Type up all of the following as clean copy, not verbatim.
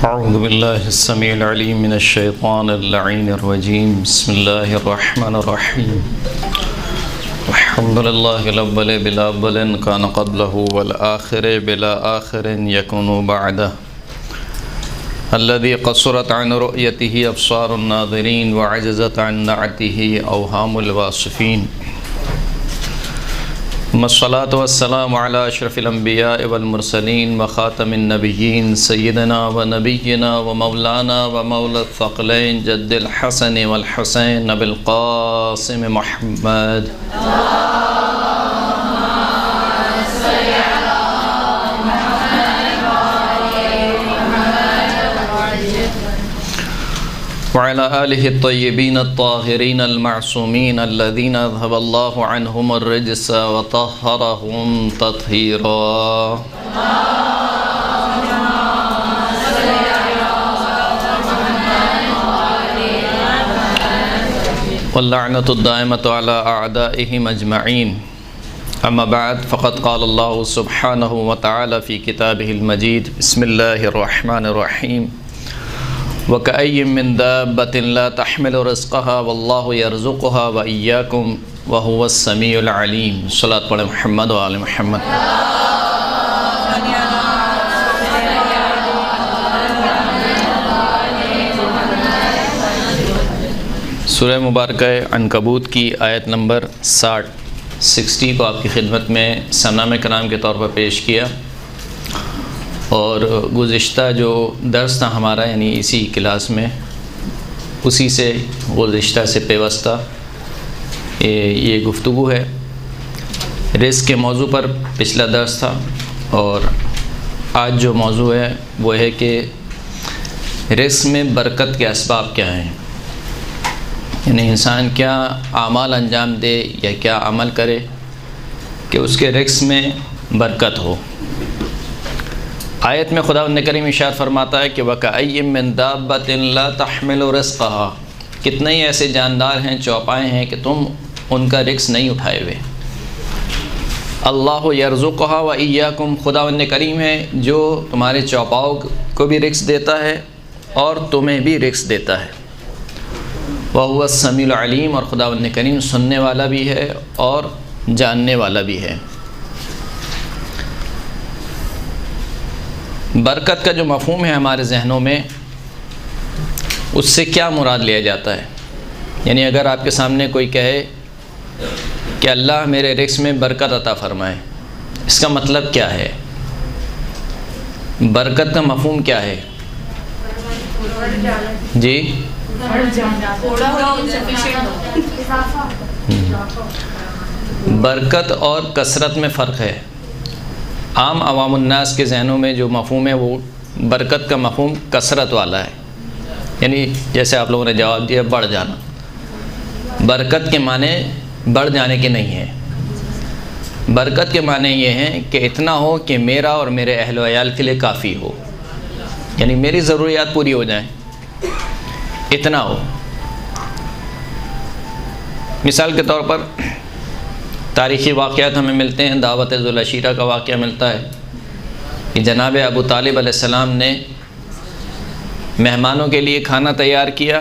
اعوذ باللہ السمیع العلیم من الشیطان اللعین الرجیم بسم اللہ الرحمن الرحیم الحمد للہ الاول بلا اول کان قبلہ والآخر بلا آخر یکون بعدہ الذي قصرت عن رؤيته ابصار الناظرین وعجزت عن نعته اوهام الواصفین الصلاة والسلام على اشرف الانبیاء والمرسلین وخاتم النبیین سیدنا و نبینا و مولانا و مولا الثقلین جد الحسن والحسین ابی القاسم محمد وعلى آله الطيبين الطاهرين المعصومين الذين أذهب الله عنهم الرجس وطهرهم تطهيرا واللعنة الدائمة على أعدائهم أجمعين أما بعد فقد قال الله سبحانه وتعالى في كتابه المجيد بسم الله الرحمن الرحيم وَكَأَيٍّ مِّن دَابَّةٍ لَا تَحْمِلُ رِزْقَهَا وَاللَّهُ يَرْزُقُهَا وَإِيَّاكُمْ وَهُوَ السَّمِيعُ الْعَلِيمُ صلاۃ پڑھیں محمد و آل محمد۔ سورہ مبارکہ عنکبوت کی آیت نمبر 60 کو آپ کی خدمت میں ثناء کرام کے طور پر پیش کیا، اور گزشتہ جو درس تھا ہمارا یعنی اسی کلاس میں اسی سے گزشتہ سے پیوستہ یہ گفتگو ہے۔ رزق کے موضوع پر پچھلا درس تھا، اور آج جو موضوع ہے وہ ہے کہ رزق میں برکت کے اسباب کیا ہیں، یعنی انسان کیا اعمال انجام دے یا کیا عمل کرے کہ اس کے رزق میں برکت ہو۔ آیت میں خداوند کریم ارشاد فرماتا ہے کہ وَكَأَيٍّ مِّن دَابَّةٍ لَا تَحْمِلُ رِزْقَهَا، کتنے ہی ایسے جاندار ہیں، چوپائے ہیں کہ تم ان کا رزق نہیں اٹھائے ہوئے۔ اللہ یرزقها وَإِيَّاكُمْ، خداوند کریم ہے جو تمہارے چوپاؤں کو بھی رزق دیتا ہے اور تمہیں بھی رزق دیتا ہے۔ وَهُوَ السَّمِيعُ الْعَلِيمُ، اور خداوند کریم سننے والا بھی ہے اور جاننے والا بھی ہے۔ برکت کا جو مفہوم ہے ہمارے ذہنوں میں، اس سے کیا مراد لیا جاتا ہے؟ یعنی اگر آپ کے سامنے کوئی کہے کہ اللہ میرے رزق میں برکت عطا فرمائے، اس کا مطلب کیا ہے؟ برکت کا مفہوم کیا ہے؟ جی برکت اور کثرت میں فرق ہے۔ عام عوام الناس کے ذہنوں میں جو مفہوم ہے وہ برکت کا مفہوم کثرت والا ہے، یعنی جیسے آپ لوگوں نے جواب دیا بڑھ جانا۔ برکت کے معنی بڑھ جانے کے نہیں ہیں، برکت کے معنی یہ ہیں کہ اتنا ہو کہ میرا اور میرے اہل و عیال کے لیے کافی ہو، یعنی میری ضروریات پوری ہو جائیں، اتنا ہو۔ مثال کے طور پر تاریخی واقعات ہمیں ملتے ہیں۔ دعوت ذوالعشیرہ کا واقعہ ملتا ہے کہ جناب ابو طالب علیہ السلام نے مہمانوں کے لیے کھانا تیار کیا،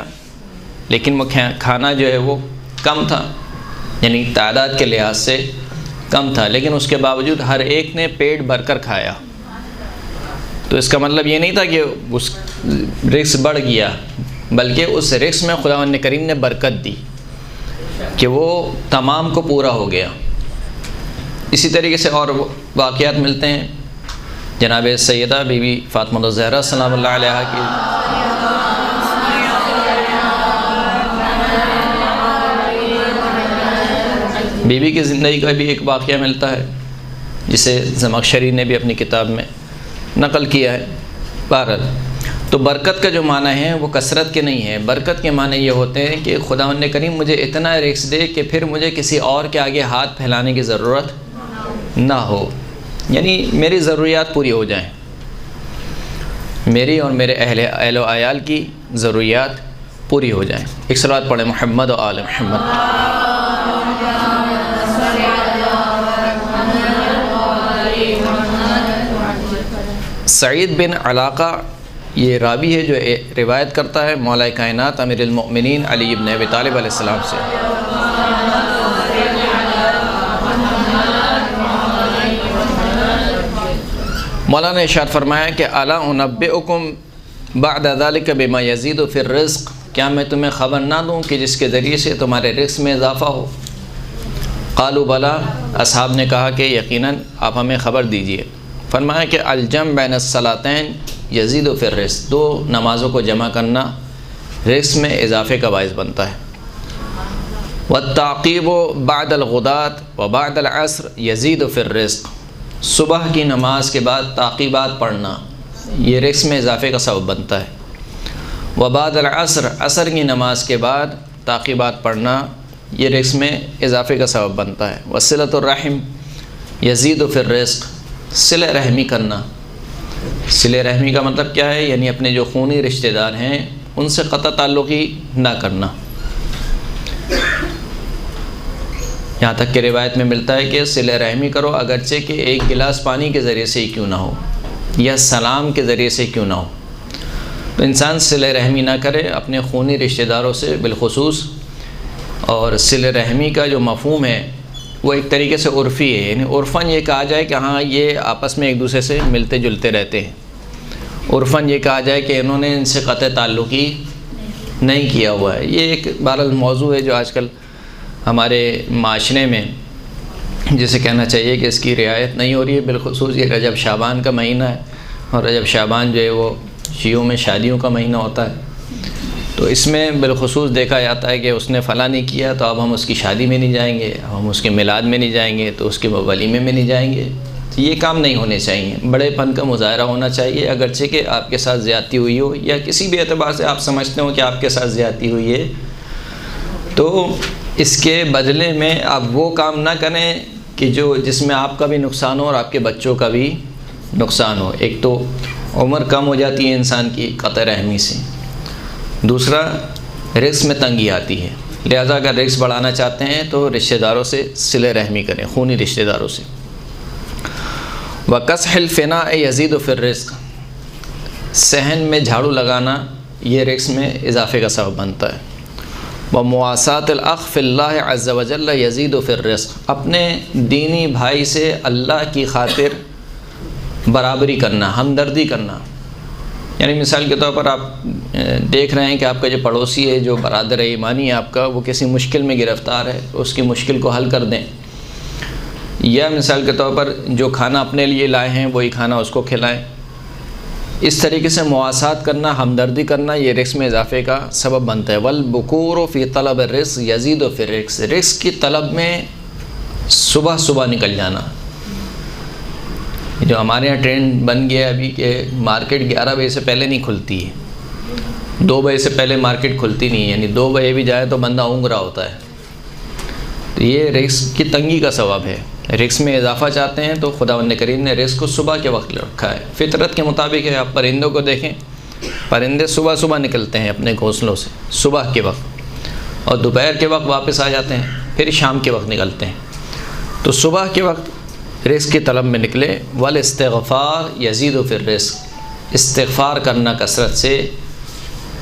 لیکن وہ کھانا جو ہے وہ کم تھا، یعنی تعداد کے لحاظ سے کم تھا، لیکن اس کے باوجود ہر ایک نے پیٹ بھر کر کھایا۔ تو اس کا مطلب یہ نہیں تھا کہ اس رزق بڑھ گیا، بلکہ اس رزق میں خداوند کریم نے برکت دی کہ وہ تمام کو پورا ہو گیا۔ اسی طریقے سے اور واقعات ملتے ہیں۔ جناب سیدہ بی بی فاطمہ الزہرا سلام اللہ علیہا کی بی بی کی زندگی کا بھی ایک واقعہ ملتا ہے، جسے زمخشری نے بھی اپنی کتاب میں نقل کیا ہے۔ بہرحال تو برکت کا جو معنی ہے وہ کثرت کے نہیں ہے، برکت کے معنی یہ ہوتے ہیں کہ خداوند کریم مجھے اتنا رزق دے کہ پھر مجھے کسی اور کے آگے ہاتھ پھیلانے کی ضرورت نہ ہو، یعنی میری ضروریات پوری ہو جائیں، میری اور میرے اہل و عیال کی ضروریات پوری ہو جائیں۔ ایک صلوات پڑھیں محمد و آل محمد۔ سعید بن علاقہ یہ راوی ہے جو روایت کرتا ہے مولا کائنات امیر المؤمنین علی ابن ابی طالب علیہ السلام سے۔ مولانا ارشاد فرمایا کہ الا انبئکم بعد ذلک بما یزید فی الرزق، کیا میں تمہیں خبر نہ دوں کہ جس کے ذریعے سے تمہارے رزق میں اضافہ ہو؟ قالوا بلا، اصحاب نے کہا کہ یقیناً آپ ہمیں خبر دیجئے۔ فرمایا کہ الجمع بین الصلاتین یزید فی الرزق، دو نمازوں کو جمع کرنا رزق میں اضافے کا باعث بنتا ہے۔ والتعقیب بعد الغداة وبعد العصر یزید فی الرزق، صبح کی نماز کے بعد تعقیبات پڑھنا یہ رزق میں اضافے کا سبب بنتا ہے۔ وبعد العصر، عصر کی نماز کے بعد تعقیبات پڑھنا یہ رزق میں اضافے کا سبب بنتا ہے۔ وصلۃ الرحم یزید فی الرزق، صلہ رحمی کرنا، صلہ رحمی کا مطلب کیا ہے؟ یعنی اپنے جو خونی رشتہ دار ہیں ان سے قطع تعلقی نہ کرنا۔ یہاں تک کہ روایت میں ملتا ہے کہ صلہ رحمی کرو اگرچہ کہ ایک گلاس پانی کے ذریعے سے ہی کیوں نہ ہو یا سلام کے ذریعے سے کیوں نہ ہو، تو انسان صلہ رحمی نہ کرے اپنے خونی رشتہ داروں سے بالخصوص۔ اور صلہ رحمی کا جو مفہوم ہے وہ ایک طریقے سے عرفی ہے، یعنی عرفاً یہ کہا جائے کہ ہاں یہ آپس میں ایک دوسرے سے ملتے جلتے رہتے ہیں، عرفاً یہ کہا جائے کہ انہوں نے ان سے قطع تعلقی نہیں کیا ہوا ہے۔ یہ ایک بہرحال موضوع ہے جو آج کل ہمارے معاشرے میں جسے کہنا چاہیے کہ اس کی رعایت نہیں ہو رہی ہے، بالخصوص یہ رجب شعبان کا مہینہ ہے، اور رجب شعبان جو ہے وہ شیعوں میں شادیوں کا مہینہ ہوتا ہے، تو اس میں بالخصوص دیکھا جاتا ہے کہ اس نے فلاں نہیں کیا تو اب ہم اس کی شادی میں نہیں جائیں گے، ہم اس کے میلاد میں نہیں جائیں گے، تو اس کے ولیمے میں نہیں جائیں گے۔ تو یہ کام نہیں ہونے چاہیے، بڑے پن کا مظاہرہ ہونا چاہیے، اگرچہ کہ آپ کے ساتھ زیادتی ہوئی ہو یا کسی بھی اعتبار سے آپ سمجھتے ہو کہ آپ کے ساتھ زیادتی ہوئی ہے، تو اس کے بدلے میں آپ وہ کام نہ کریں کہ جس میں آپ کا بھی نقصان ہو اور آپ کے بچوں کا بھی نقصان ہو۔ ایک تو عمر کم ہو جاتی ہے انسان کی قطع رحمی سے، دوسرا رزق میں تنگی آتی ہے، لہذا اگر رزق بڑھانا چاہتے ہیں تو رشتہ داروں سے صلہ رحمی کریں، خونی رشتہ داروں سے۔ وَقَصْحِ الْفِنَاءِ يَزِيدُ فِي الرِّزْقِ، صحن میں جھاڑو لگانا یہ رزق میں اضافے کا سبب بنتا ہے۔ وَمُوَاسَاةِ الْأَخْ فِي اللَّهِ عَزَّ وَجَلَّ يَزِيدُ فِي الرِّزْقِ، اپنے دینی بھائی سے اللہ کی خاطر برابری کرنا، ہمدردی کرنا، یعنی مثال کے طور پر آپ دیکھ رہے ہیں کہ آپ کا جو پڑوسی ہے، جو برادر ایمانی ہے آپ کا، وہ کسی مشکل میں گرفتار ہے، اس کی مشکل کو حل کر دیں، یا مثال کے طور پر جو کھانا اپنے لیے لائے ہیں وہی کھانا اس کو کھلائیں۔ اس طریقے سے مواسات کرنا، ہمدردی کرنا یہ رزق میں اضافے کا سبب بنتا ہے۔ وَالْبُكُورُ فِي طَلَبِ الرِّزْقِ يَزِيدُ فِي الرِّزْقِ، رزق کی طلب میں صبح صبح نکل جانا۔ جو ہمارے یہاں ٹرینڈ بن گیا ابھی کہ مارکیٹ 11 بجے سے پہلے نہیں کھلتی ہے، 2 بجے سے پہلے مارکیٹ کھلتی نہیں ہے، یعنی 2 بجے بھی جائے تو بندہ اونگ رہا ہوتا ہے، تو یہ رزق کی تنگی کا سبب ہے۔ رزق میں اضافہ چاہتے ہیں تو خداوند کریم نے رزق کو صبح کے وقت رکھا ہے، فطرت کے مطابق ہے۔ آپ پرندوں کو دیکھیں، پرندے صبح صبح نکلتے ہیں اپنے گھونسلوں سے صبح کے وقت، اور دوپہر کے وقت واپس آ جاتے ہیں، پھر شام کے وقت نکلتے ہیں۔ تو صبح کے وقت رزق کی طلب میں نکلے۔ والاستغفار یزید فی الرزق، استغفار کرنا کثرت سے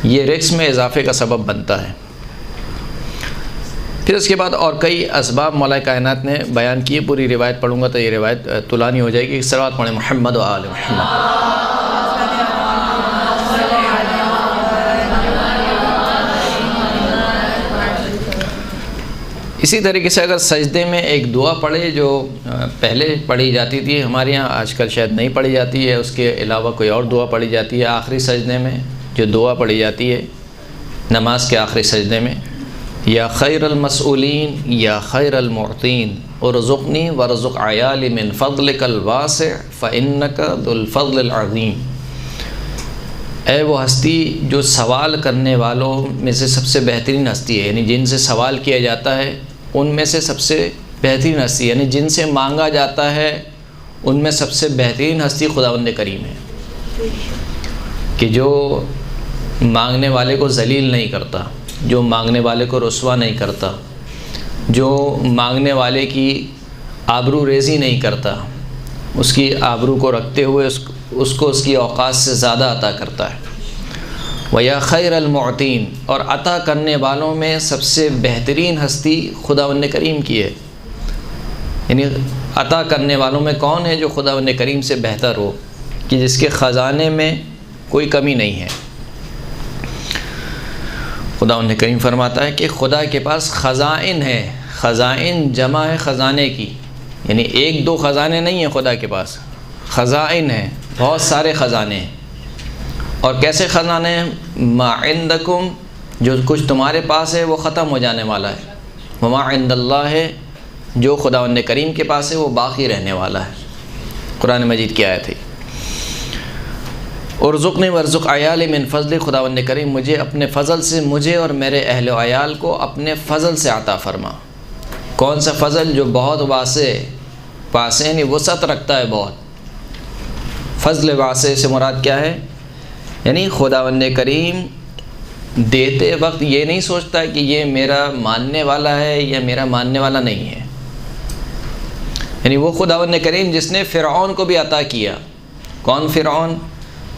یہ رزق میں اضافے کا سبب بنتا ہے۔ پھر اس کے بعد اور کئی اسباب مولا کائنات نے بیان کیے، پوری روایت پڑھوں گا تو یہ روایت طولانی ہو جائے گی۔ صلوات پڑھیں محمد و آل محمد۔ اسی طریقے سے اگر سجدے میں ایک دعا پڑھے جو پہلے پڑھی جاتی تھی، ہمارے یہاں آج کل شاید نہیں پڑھی جاتی ہے، اس کے علاوہ کوئی اور دعا پڑھی جاتی ہے آخری سجدے میں، جو دعا پڑھی جاتی ہے نماز کے آخری سجدے میں، یا خیر المسئولین یا خیر المعطین ارزقنی ورزق عیالی من فضلک الواسع فانک ذو الفضل العظیم، اے وہ ہستی جو سوال کرنے والوں میں سے سب سے بہترین ہستی ہے، یعنی جن سے سوال کیا جاتا ہے ان میں سے سب سے بہترین ہستی، یعنی جن سے مانگا جاتا ہے ان میں سب سے بہترین ہستی خداوند کریم ہے، کہ جو مانگنے والے کو ذلیل نہیں کرتا، جو مانگنے والے کو رسوا نہیں کرتا، جو مانگنے والے کی آبرو ریزی نہیں کرتا، اس کی آبرو کو رکھتے ہوئے اس کو اس کی اوقات سے زیادہ عطا کرتا ہے۔ وَيَا خَيْرَ الْمُعْطِينَ، اور عطا کرنے والوں میں سب سے بہترین ہستی خداوند کریم کی ہے۔ یعنی عطا کرنے والوں میں کون ہے جو خداوند کریم سے بہتر ہو، کہ جس کے خزانے میں کوئی کمی نہیں ہے۔ خداوند کریم فرماتا ہے کہ خدا کے پاس خزائن ہے، خزائن جمع ہے خزانے کی، یعنی ایک دو خزانے نہیں ہیں خدا کے پاس، خزائن ہیں، بہت سارے خزانے ہیں۔ اور کیسے خزانے ہیں؟ ما عندکم، جو کچھ تمہارے پاس ہے وہ ختم ہو جانے والا ہے، وما عند اللہ ہے، جو خداوند کریم کے پاس ہے وہ باقی رہنے والا ہے۔ قرآن مجید کی آیت ہے۔ ارزقنی ورزق عیال من فضل، خداوند کریم مجھے اپنے فضل سے، مجھے اور میرے اہل و عیال کو اپنے فضل سے عطا فرما۔ کون سا فضل؟ جو بہت واسع یعنی وسعت رکھتا ہے بہت۔ فضل واسع سے مراد کیا ہے؟ یعنی خداوند کریم دیتے وقت یہ نہیں سوچتا کہ یہ میرا ماننے والا ہے یا میرا ماننے والا نہیں ہے۔ یعنی وہ خداوند کریم جس نے فرعون کو بھی عطا کیا۔ کون فرعون؟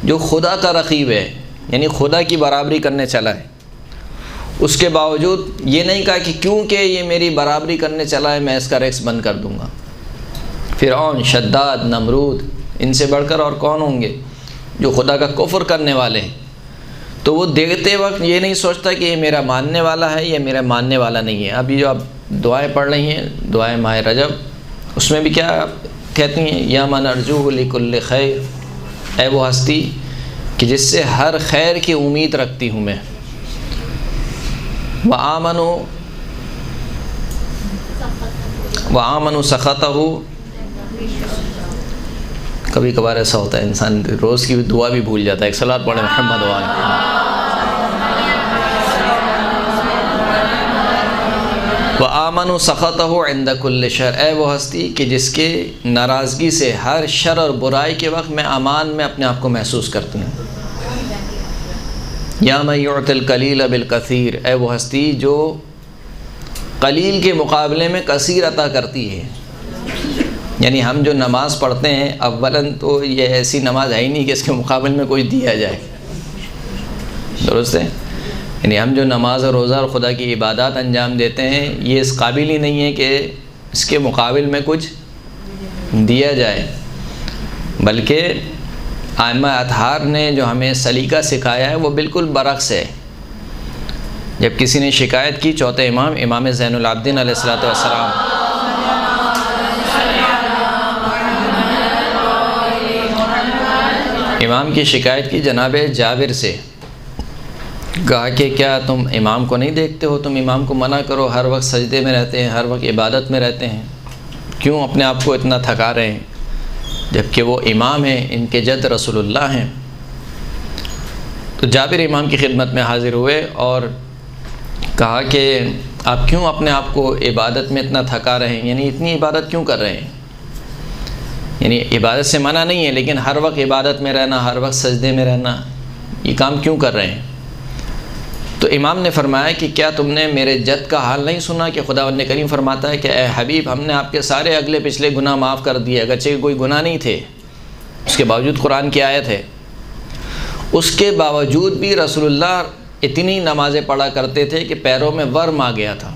جو خدا کا رقیب ہے، یعنی خدا کی برابری کرنے چلا ہے، اس کے باوجود یہ نہیں کہا کہ کیونکہ یہ میری برابری کرنے چلا ہے میں اس کا ریکس بند کر دوں گا۔ فرعون، شداد، نمرود، ان سے بڑھ کر اور کون ہوں گے جو خدا کا کفر کرنے والے ہیں۔ تو وہ دیکھتے وقت یہ نہیں سوچتا کہ یہ میرا ماننے والا ہے یا میرا ماننے والا نہیں ہے۔ ابھی جو آپ دعائیں پڑھ رہی ہیں، دعائیں ماہ رجب، اس میں بھی کیا کہتی ہیں؟ یا من ارجوہ لکل خیر، اے وہ ہستی کہ جس سے ہر خیر کی امید رکھتی ہوں میں۔ وآمنوا سخطہ، کبھی کبھار ایسا ہوتا ہے انسان روز کی دعا بھی بھول جاتا ہے۔ ایک صلاۃ پڑھیں محمد وآمنوا سخطہ عند کل شر، اے وہ ہستی کہ جس کے ناراضگی سے ہر شر اور برائی کے وقت میں امان میں اپنے آپ کو محسوس کرتی ہوں۔ یا من یعطی القلیل بالکثیر، اے وہ ہستی جو قلیل کے مقابلے میں کثیر عطا کرتی ہے۔ یعنی ہم جو نماز پڑھتے ہیں، اولاً تو یہ ایسی نماز ہے ہی نہیں کہ اس کے مقابل میں کوئی دیا جائے، درست ہے؟ یعنی ہم جو نماز اور روزہ اور خدا کی عبادات انجام دیتے ہیں، یہ اس قابل ہی نہیں ہے کہ اس کے مقابل میں کچھ دیا جائے، بلکہ ائمہ اطہار نے جو ہمیں سلیقہ سکھایا ہے وہ بالکل برعکس ہے۔ جب کسی نے شکایت کی، چوتھے امام زین العابدین علیہ الصلوۃ والسلام، امام کی شکایت کی جناب جابر سے، کہا کہ کیا تم امام کو نہیں دیکھتے ہو؟ تم امام کو منع کرو، ہر وقت سجدے میں رہتے ہیں، ہر وقت عبادت میں رہتے ہیں، کیوں اپنے آپ کو اتنا تھکا رہے ہیں؟ جبکہ وہ امام ہیں، ان کے جد رسول اللہ ہیں۔ تو جابر امام کی خدمت میں حاضر ہوئے اور کہا کہ آپ کیوں اپنے آپ کو عبادت میں اتنا تھکا رہے ہیں؟ یعنی اتنی عبادت کیوں کر رہے ہیں؟ یعنی عبادت سے منع نہیں ہے، لیکن ہر وقت عبادت میں رہنا، ہر وقت سجدے میں رہنا، یہ کام کیوں کر رہے ہیں؟ تو امام نے فرمایا کہ کیا تم نے میرے جد کا حال نہیں سنا کہ خداوند کریم فرماتا ہے کہ اے حبیب، ہم نے آپ کے سارے اگلے پچھلے گناہ معاف کر دیے، اگرچہ کوئی گناہ نہیں تھے، اس کے باوجود قرآن کی آیت ہے، اس کے باوجود بھی رسول اللہ اتنی نمازیں پڑھا کرتے تھے کہ پیروں میں ورم آ گیا تھا،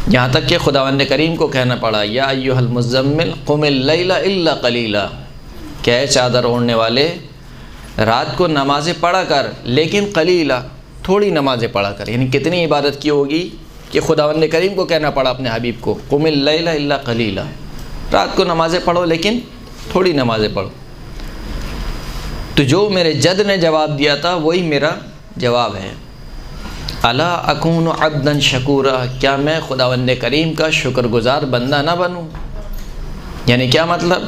یہاں تک کہ خداوند کریم کو کہنا پڑا یا ایھا المزمل قم اللیل الا قلیلا، کہ اے چادر اوڑھنے والے رات کو نمازیں پڑھا کر، لیکن قلیلا، تھوڑی نمازیں پڑھا کر۔ یعنی کتنی عبادت کی ہوگی کہ خداوند کریم کو کہنا پڑا اپنے حبیب کو قم اللیل الا قلیلا، رات کو نمازیں پڑھو لیکن تھوڑی نمازیں پڑھو۔ تو جو میرے جد نے جواب دیا تھا وہی میرا جواب ہے، الا اکون عبدا شکورا، کیا میں خداوند کریم کا شکر گزار بندہ نہ بنوں؟ یعنی کیا مطلب؟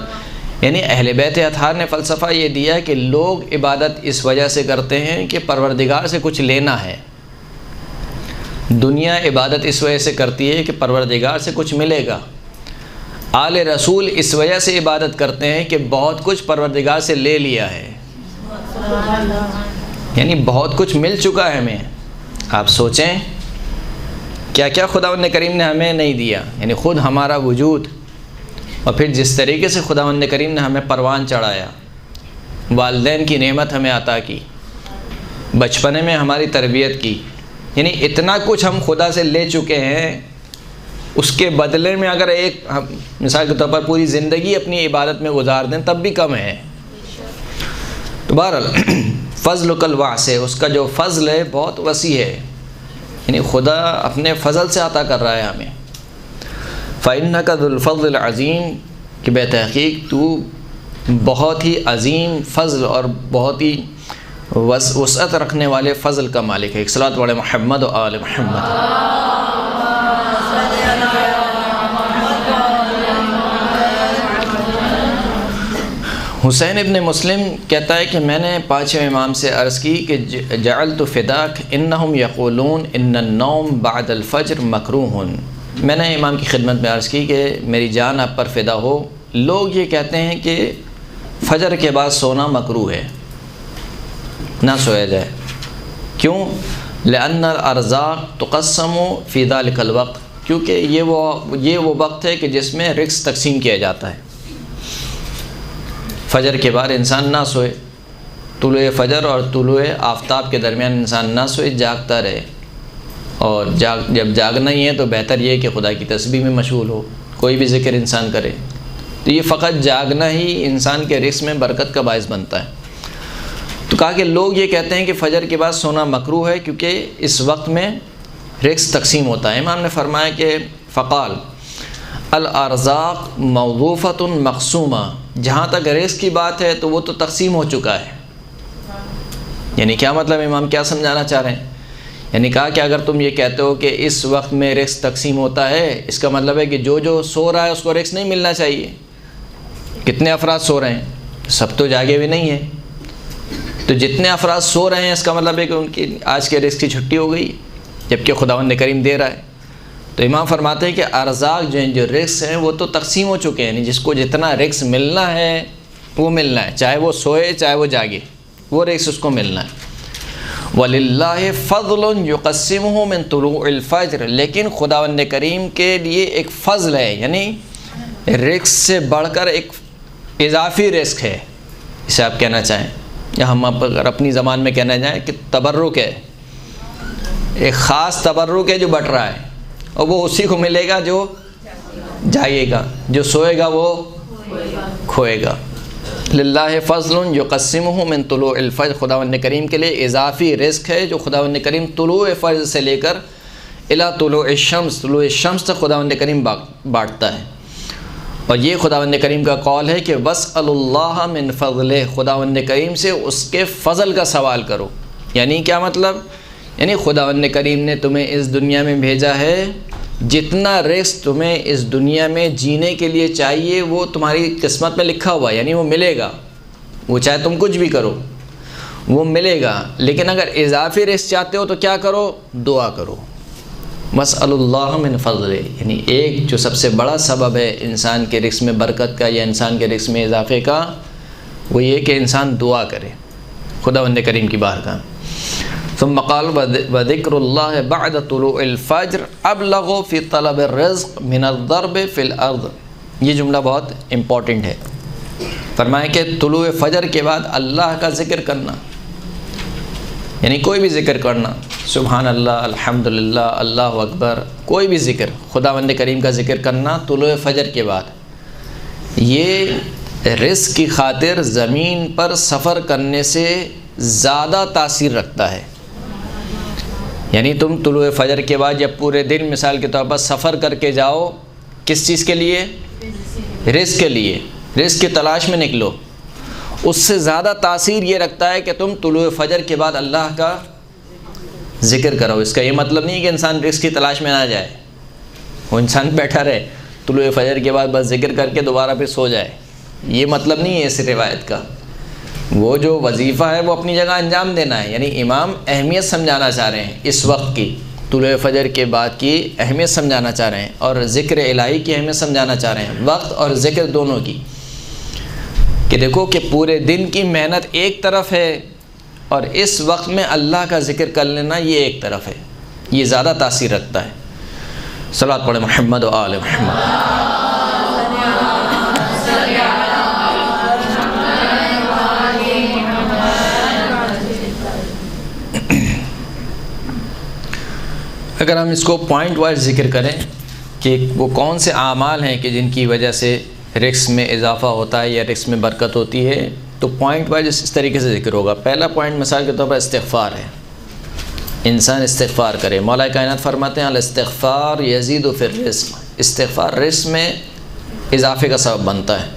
یعنی اہل بیت اطہار نے فلسفہ یہ دیا کہ لوگ عبادت اس وجہ سے کرتے ہیں کہ پروردگار سے کچھ لینا ہے، دنیا عبادت اس وجہ سے کرتی ہے کہ پروردگار سے کچھ ملے گا، آل رسول اس وجہ سے عبادت کرتے ہیں کہ بہت کچھ پروردگار سے لے لیا ہے، یعنی بہت کچھ مل چکا ہے ہمیں۔ آپ سوچیں کیا کیا خداوند کریم نے ہمیں نہیں دیا، یعنی خود ہمارا وجود، اور پھر جس طریقے سے خداوند کریم نے ہمیں پروان چڑھایا، والدین کی نعمت ہمیں عطا کی، بچپنے میں ہماری تربیت کی، یعنی اتنا کچھ ہم خدا سے لے چکے ہیں، اس کے بدلے میں اگر ایک مثال کے طور پر پوری زندگی اپنی عبادت میں گزار دیں تب بھی کم ہے۔ تو بہرحال فضل کل واسع، اس کا جو فضل ہے بہت وسیع ہے، یعنی خدا اپنے فضل سے عطا کر رہا ہے ہمیں۔ فَإِنَّكَ ذُو الْفَضْلِ الْعَظِيمِ، کہ بے تحقیق تو بہت ہی عظیم فضل اور بہت ہی وسعت رکھنے والے فضل کا مالک ہے۔ ایک صلاۃ پڑھیں محمد و آل محمد۔ حسین ابن مسلم کہتا ہے کہ میں نے پانچویں امام سے عرض کی کہ جعلت فداک انہم یقولون ان النوم بعد الفجر مکروہ، میں نے امام کی خدمت میں عرض کی کہ میری جان آپ پر فدا ہو، لوگ یہ کہتے ہیں کہ فجر کے بعد سونا مکروہ ہے، نہ سویا جائے، کیوں؟ لأن الارزاق تقسم فی ذلک الوقت، کیونکہ یہ وہ وقت ہے کہ جس میں رزق تقسیم کیا جاتا ہے۔ فجر کے بعد انسان نہ سوئے، طلوع فجر اور طلوع آفتاب کے درمیان انسان نہ سوئے، جاگتا رہے، اور جب جاگنا ہی ہے تو بہتر یہ ہے کہ خدا کی تسبیح میں مشغول ہو، کوئی بھی ذکر انسان کرے، تو یہ فقط جاگنا ہی انسان کے رزق میں برکت کا باعث بنتا ہے۔ تو کہا کہ لوگ یہ کہتے ہیں کہ فجر کے بعد سونا مکروہ ہے کیونکہ اس وقت میں رزق تقسیم ہوتا ہے۔ امام نے فرمایا کہ فقال الارزاق موظوفۃ مقسومہ، جہاں تک رزق کی بات ہے تو وہ تو تقسیم ہو چکا ہے۔ یعنی کیا مطلب امام کیا سمجھانا چاہ رہے ہیں؟ یعنی کہا کہ اگر تم یہ کہتے ہو کہ اس وقت میں رزق تقسیم ہوتا ہے، اس کا مطلب ہے کہ جو سو رہا ہے اس کو رزق نہیں ملنا چاہیے۔ کتنے افراد سو رہے ہیں؟ سب تو جاگے ہوئے نہیں ہیں، تو جتنے افراد سو رہے ہیں اس کا مطلب ہے کہ ان کی آج کے رزق کی چھٹی ہو گئی، جبکہ خداوند کریم دے رہا ہے۔ تو امام فرماتے ہیں کہ ارزاق جو ہیں، جو رزق ہیں، وہ تو تقسیم ہو چکے ہیں، یعنی جس کو جتنا رزق ملنا ہے وہ ملنا ہے، چاہے وہ سوئے چاہے وہ جاگے، وہ رزق اس کو ملنا ہے۔ وَلِلَّهِ فَضْلٌ يُقَسِّمُهُ مِن طُلُوعِ الْفَجْرِ، لیکن خداوند کریم کے لیے ایک فضل ہے، یعنی رزق سے بڑھ کر ایک اضافی رزق ہے، اسے آپ کہنا چاہیں، یا ہم اگر اپنی زبان میں کہنا چاہیں کہ تبرک ہے، ایک خاص تبرک ہے جو بٹ رہا ہے، اور وہ اسی کو ملے گا جو جائے گا، جو سوئے گا وہ کھوئے گا۔ للہ فضل یقسمہ من طلوع الفجر، خداوند کریم کے لیے اضافی رزق ہے جو خداوند کریم طلوع فجر سے لے کر الی طلوع الشمس، طلوع الشمس تک خداوند کریم بانٹتا ہے۔ اور یہ خداوند کریم کا قول ہے کہ واسأل اللہ من فضلہ، خداوند کریم سے اس کے فضل کا سوال کرو۔ یعنی کیا مطلب؟ یعنی خداوند کریم نے تمہیں اس دنیا میں بھیجا ہے، جتنا رزق تمہیں اس دنیا میں جینے کے لیے چاہیے وہ تمہاری قسمت میں لکھا ہوا ہے، یعنی وہ ملے گا، وہ چاہے تم کچھ بھی کرو وہ ملے گا۔ لیکن اگر اضافی رزق چاہتے ہو تو کیا کرو؟ دعا کرو، واسأل اللہ من فضلہ، یعنی ایک جو سب سے بڑا سبب ہے انسان کے رزق میں برکت کا یا انسان کے رزق میں اضافے کا، وہ یہ کہ انسان دعا کرے خداوند کریم کی بارگاہ۔ ثم قال وذکر اللہ بعد طلوع الفجر ابلغ فی طلب الرزق من الضرب فی الارض، یہ جملہ بہت امپورٹنٹ ہے۔ فرمائے کہ طلوع فجر کے بعد اللہ کا ذکر کرنا، یعنی کوئی بھی ذکر کرنا، سبحان اللہ، الحمدللہ، اللہ اکبر، کوئی بھی ذکر، خداوند کریم کا ذکر کرنا طلوع فجر کے بعد، یہ رزق کی خاطر زمین پر سفر کرنے سے زیادہ تاثیر رکھتا ہے۔ یعنی تم طلوع فجر کے بعد جب پورے دن مثال کے طور پر سفر کر کے جاؤ، کس چیز کے لیے؟ رزق کے لیے، رزق کی تلاش میں نکلو، اس سے زیادہ تاثیر یہ رکھتا ہے کہ تم طلوع فجر کے بعد اللہ کا ذکر کرو۔ اس کا یہ مطلب نہیں کہ انسان رزق کی تلاش میں نہ جائے، وہ انسان بیٹھا رہے طلوع فجر کے بعد بس ذکر کر کے دوبارہ پھر سو جائے، یہ مطلب نہیں ہے اس روایت کا۔ وہ جو وظیفہ ہے وہ اپنی جگہ انجام دینا ہے، یعنی امام اہمیت سمجھانا چاہ رہے ہیں اس وقت کی، طلوع فجر کے بعد کی اہمیت سمجھانا چاہ رہے ہیں، اور ذکر الہی کی اہمیت سمجھانا چاہ رہے ہیں، وقت اور ذکر دونوں کی، کہ دیکھو کہ پورے دن کی محنت ایک طرف ہے اور اس وقت میں اللہ کا ذکر کر لینا یہ ایک طرف ہے، یہ زیادہ تاثیر رکھتا ہے۔ صلوات پڑھیں محمد و آل محمد۔ اگر ہم اس کو پوائنٹ وائز ذکر کریں کہ وہ کون سے اعمال ہیں کہ جن کی وجہ سے رزق میں اضافہ ہوتا ہے یا رزق میں برکت ہوتی ہے، تو پوائنٹ وائز اس طریقے سے ذکر ہوگا۔ پہلا پوائنٹ مثال کے طور پر استغفار ہے، انسان استغفار کرے۔ مولا کائنات فرماتے ہیں الاستغفار یزید فی الرزق، استغفار رزق میں اضافے کا سبب بنتا ہے۔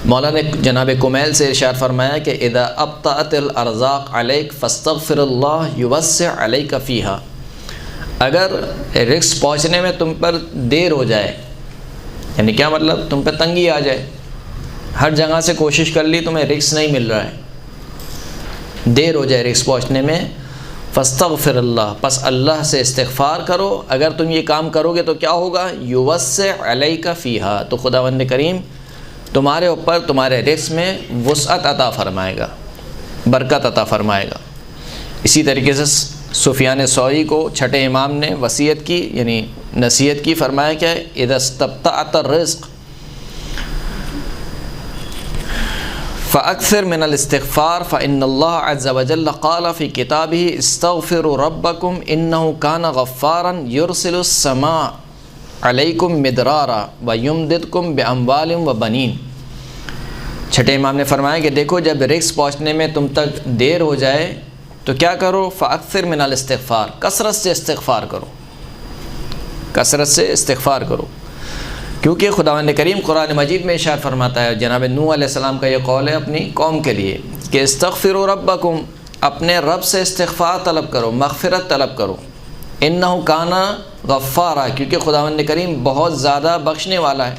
مولا نے جناب کمیل سے ارشاد فرمایا کہ اذا ابطأت الارزاق علیک فاستغفر اللہ یوسع علیک فیہا، اگر رزق پہنچنے میں تم پر دیر ہو جائے، یعنی کیا مطلب، تم پہ تنگی آ جائے، ہر جگہ سے کوشش کر لی تمہیں رزق نہیں مل رہا ہے، دیر ہو جائے رزق پہنچنے میں، فاستغفر اللہ، پس اللہ سے استغفار کرو۔ اگر تم یہ کام کرو گے تو کیا ہوگا، یوسع علیک فیہا، تو خداوند کریم تمہارے اوپر تمہارے رزق میں وسعت عطا فرمائے گا، برکت عطا فرمائے گا۔ اسی طریقے سے سفیان ثوری کو چھٹے امام نے وصیت کی، یعنی نصیحت کی، فرمایا کہ اذا استبطأت الرزق فاکثر من الاستغفار فإن اللہ عز وجل قال فی کتابہ استغفروا ربکم انہ کان غفارا یرسل السماء علیکم مدرارا ویمددکم باموال وبنین۔ چھٹے امام نے فرمایا کہ دیکھو جب رزق پہنچنے میں تم تک دیر ہو جائے تو کیا کرو، فاکثر من الاستغفار، کثرت سے استغفار کرو، کثرت سے استغفار کرو، کیونکہ خداوند کریم قرآن مجید میں ارشاد فرماتا ہے، جناب نوح علیہ السلام کا یہ قول ہے اپنی قوم کے لیے کہ استغفروا ربکم، اپنے رب سے استغفار طلب کرو، مغفرت طلب کرو، انہ کان غفارا، کیونکہ خداوند کریم بہت زیادہ بخشنے والا ہے،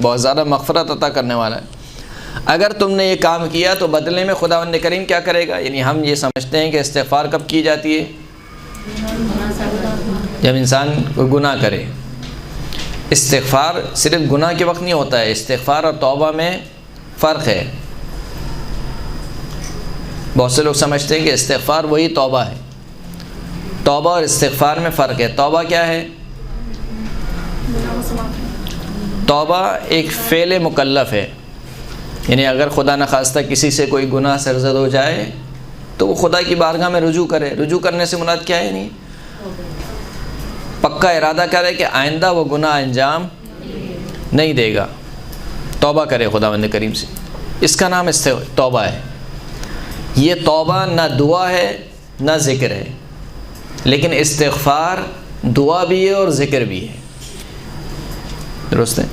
بہت زیادہ مغفرت عطا کرنے والا ہے۔ اگر تم نے یہ کام کیا تو بدلے میں خداوند کریم کیا کرے گا، یعنی ہم یہ سمجھتے ہیں کہ استغفار کب کی جاتی ہے، جب انسان کوئی گناہ کرے۔ استغفار صرف گناہ کے وقت نہیں ہوتا ہے، استغفار اور توبہ میں فرق ہے۔ بہت سے لوگ سمجھتے ہیں کہ استغفار وہی توبہ ہے، توبہ اور استغفار میں فرق ہے۔ توبہ کیا ہے، توبہ ایک فعل مکلف ہے، یعنی اگر خدا نخواستہ کسی سے کوئی گناہ سرزد ہو جائے تو وہ خدا کی بارگاہ میں رجوع کرے۔ رجوع کرنے سے مراد کیا ہے، نہیں پکا ارادہ کرے کہ آئندہ وہ گناہ انجام نہیں دے گا، توبہ کرے خداوند کریم سے، اس کا نام توبہ ہے۔ یہ توبہ نہ دعا ہے نہ ذکر ہے، لیکن استغفار دعا بھی ہے اور ذکر بھی ہے، درست ہے۔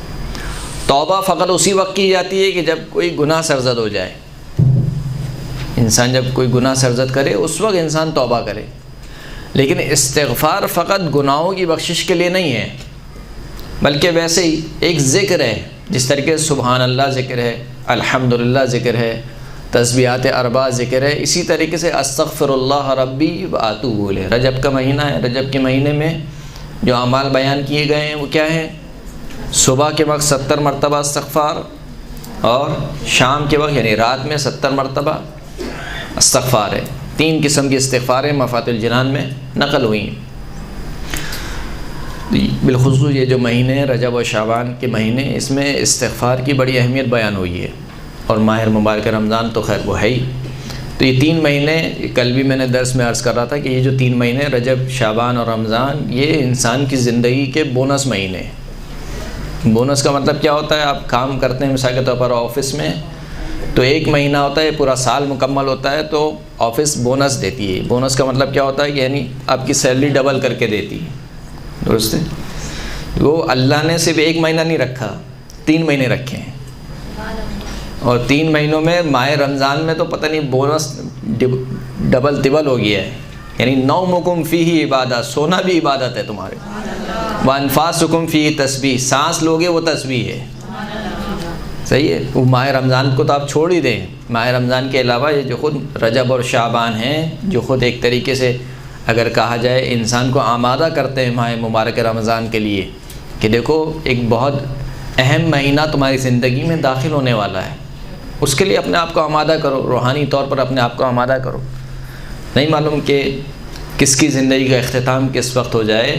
توبہ فقط اسی وقت کی جاتی ہے کہ جب کوئی گناہ سرزد ہو جائے، انسان جب کوئی گناہ سرزد کرے اس وقت انسان توبہ کرے، لیکن استغفار فقط گناہوں کی بخشش کے لیے نہیں ہے، بلکہ ویسے ہی ایک ذکر ہے، جس طریقے سے سبحان اللہ ذکر ہے، الحمدللہ ذکر ہے، تسبیحات اربع ذکر ہے، اسی طریقے سے استغفر اللہ ربی واتوب الیہ۔ رجب کا مہینہ ہے، رجب کے مہینے میں جو اعمال بیان کیے گئے ہیں وہ کیا ہیں، صبح کے وقت 70 مرتبہ استغفار اور شام کے وقت یعنی رات میں 70 مرتبہ استغفار ہے۔ 3 قسم کی استغفاریں مفاتیح الجنان میں نقل ہوئی ہیں۔ بالخصوص یہ جو مہینے ہیں رجب و شعبان کے مہینے، اس میں استغفار کی بڑی اہمیت بیان ہوئی ہے، اور ماہ مبارک رمضان تو خیر وہ ہے ہی۔ تو یہ 3 مہینے، کل بھی میں نے درس میں عرض کر رہا تھا کہ یہ جو 3 مہینے رجب، شعبان اور رمضان، یہ انسان کی زندگی کے بونس مہینے ہیں۔ بونس کا مطلب کیا ہوتا ہے، آپ کام کرتے ہیں مثال کے طور پر آفس میں، تو 1 مہینہ ہوتا ہے، پورا سال مکمل ہوتا ہے تو آفس بونس دیتی ہے۔ بونس کا مطلب کیا ہوتا ہے کہ یعنی آپ کی سیلری ڈبل کر کے دیتی ہے، درست ہے۔ وہ اللہ نے صرف 1 مہینہ نہیں رکھا، 3 مہینے رکھے ہیں، اور 3 مہینوں میں ماہ رمضان میں تو پتہ نہیں بونس ڈبل تبل ہو گیا ہے، یعنی نومکم فیہ عبادت، سونا بھی عبادت ہے تمہارے، وانفاسکم فیہ تسبیح، سانس لوگے وہ تسبیح ہے، صحیح ہے۔ وہ ماہ رمضان کو تو آپ چھوڑ ہی دیں، ماہ رمضان کے علاوہ یہ جو خود رجب اور شعبان ہیں، جو خود ایک طریقے سے اگر کہا جائے انسان کو آمادہ کرتے ہیں ماہ مبارک رمضان کے لیے، کہ دیکھو ایک بہت اہم مہینہ تمہاری زندگی میں داخل ہونے والا ہے، اس کے لیے اپنے آپ کو آمادہ کرو، روحانی طور پر اپنے آپ کو آمادہ کرو۔ نہیں معلوم کہ کس کی زندگی کا اختتام کس وقت ہو جائے۔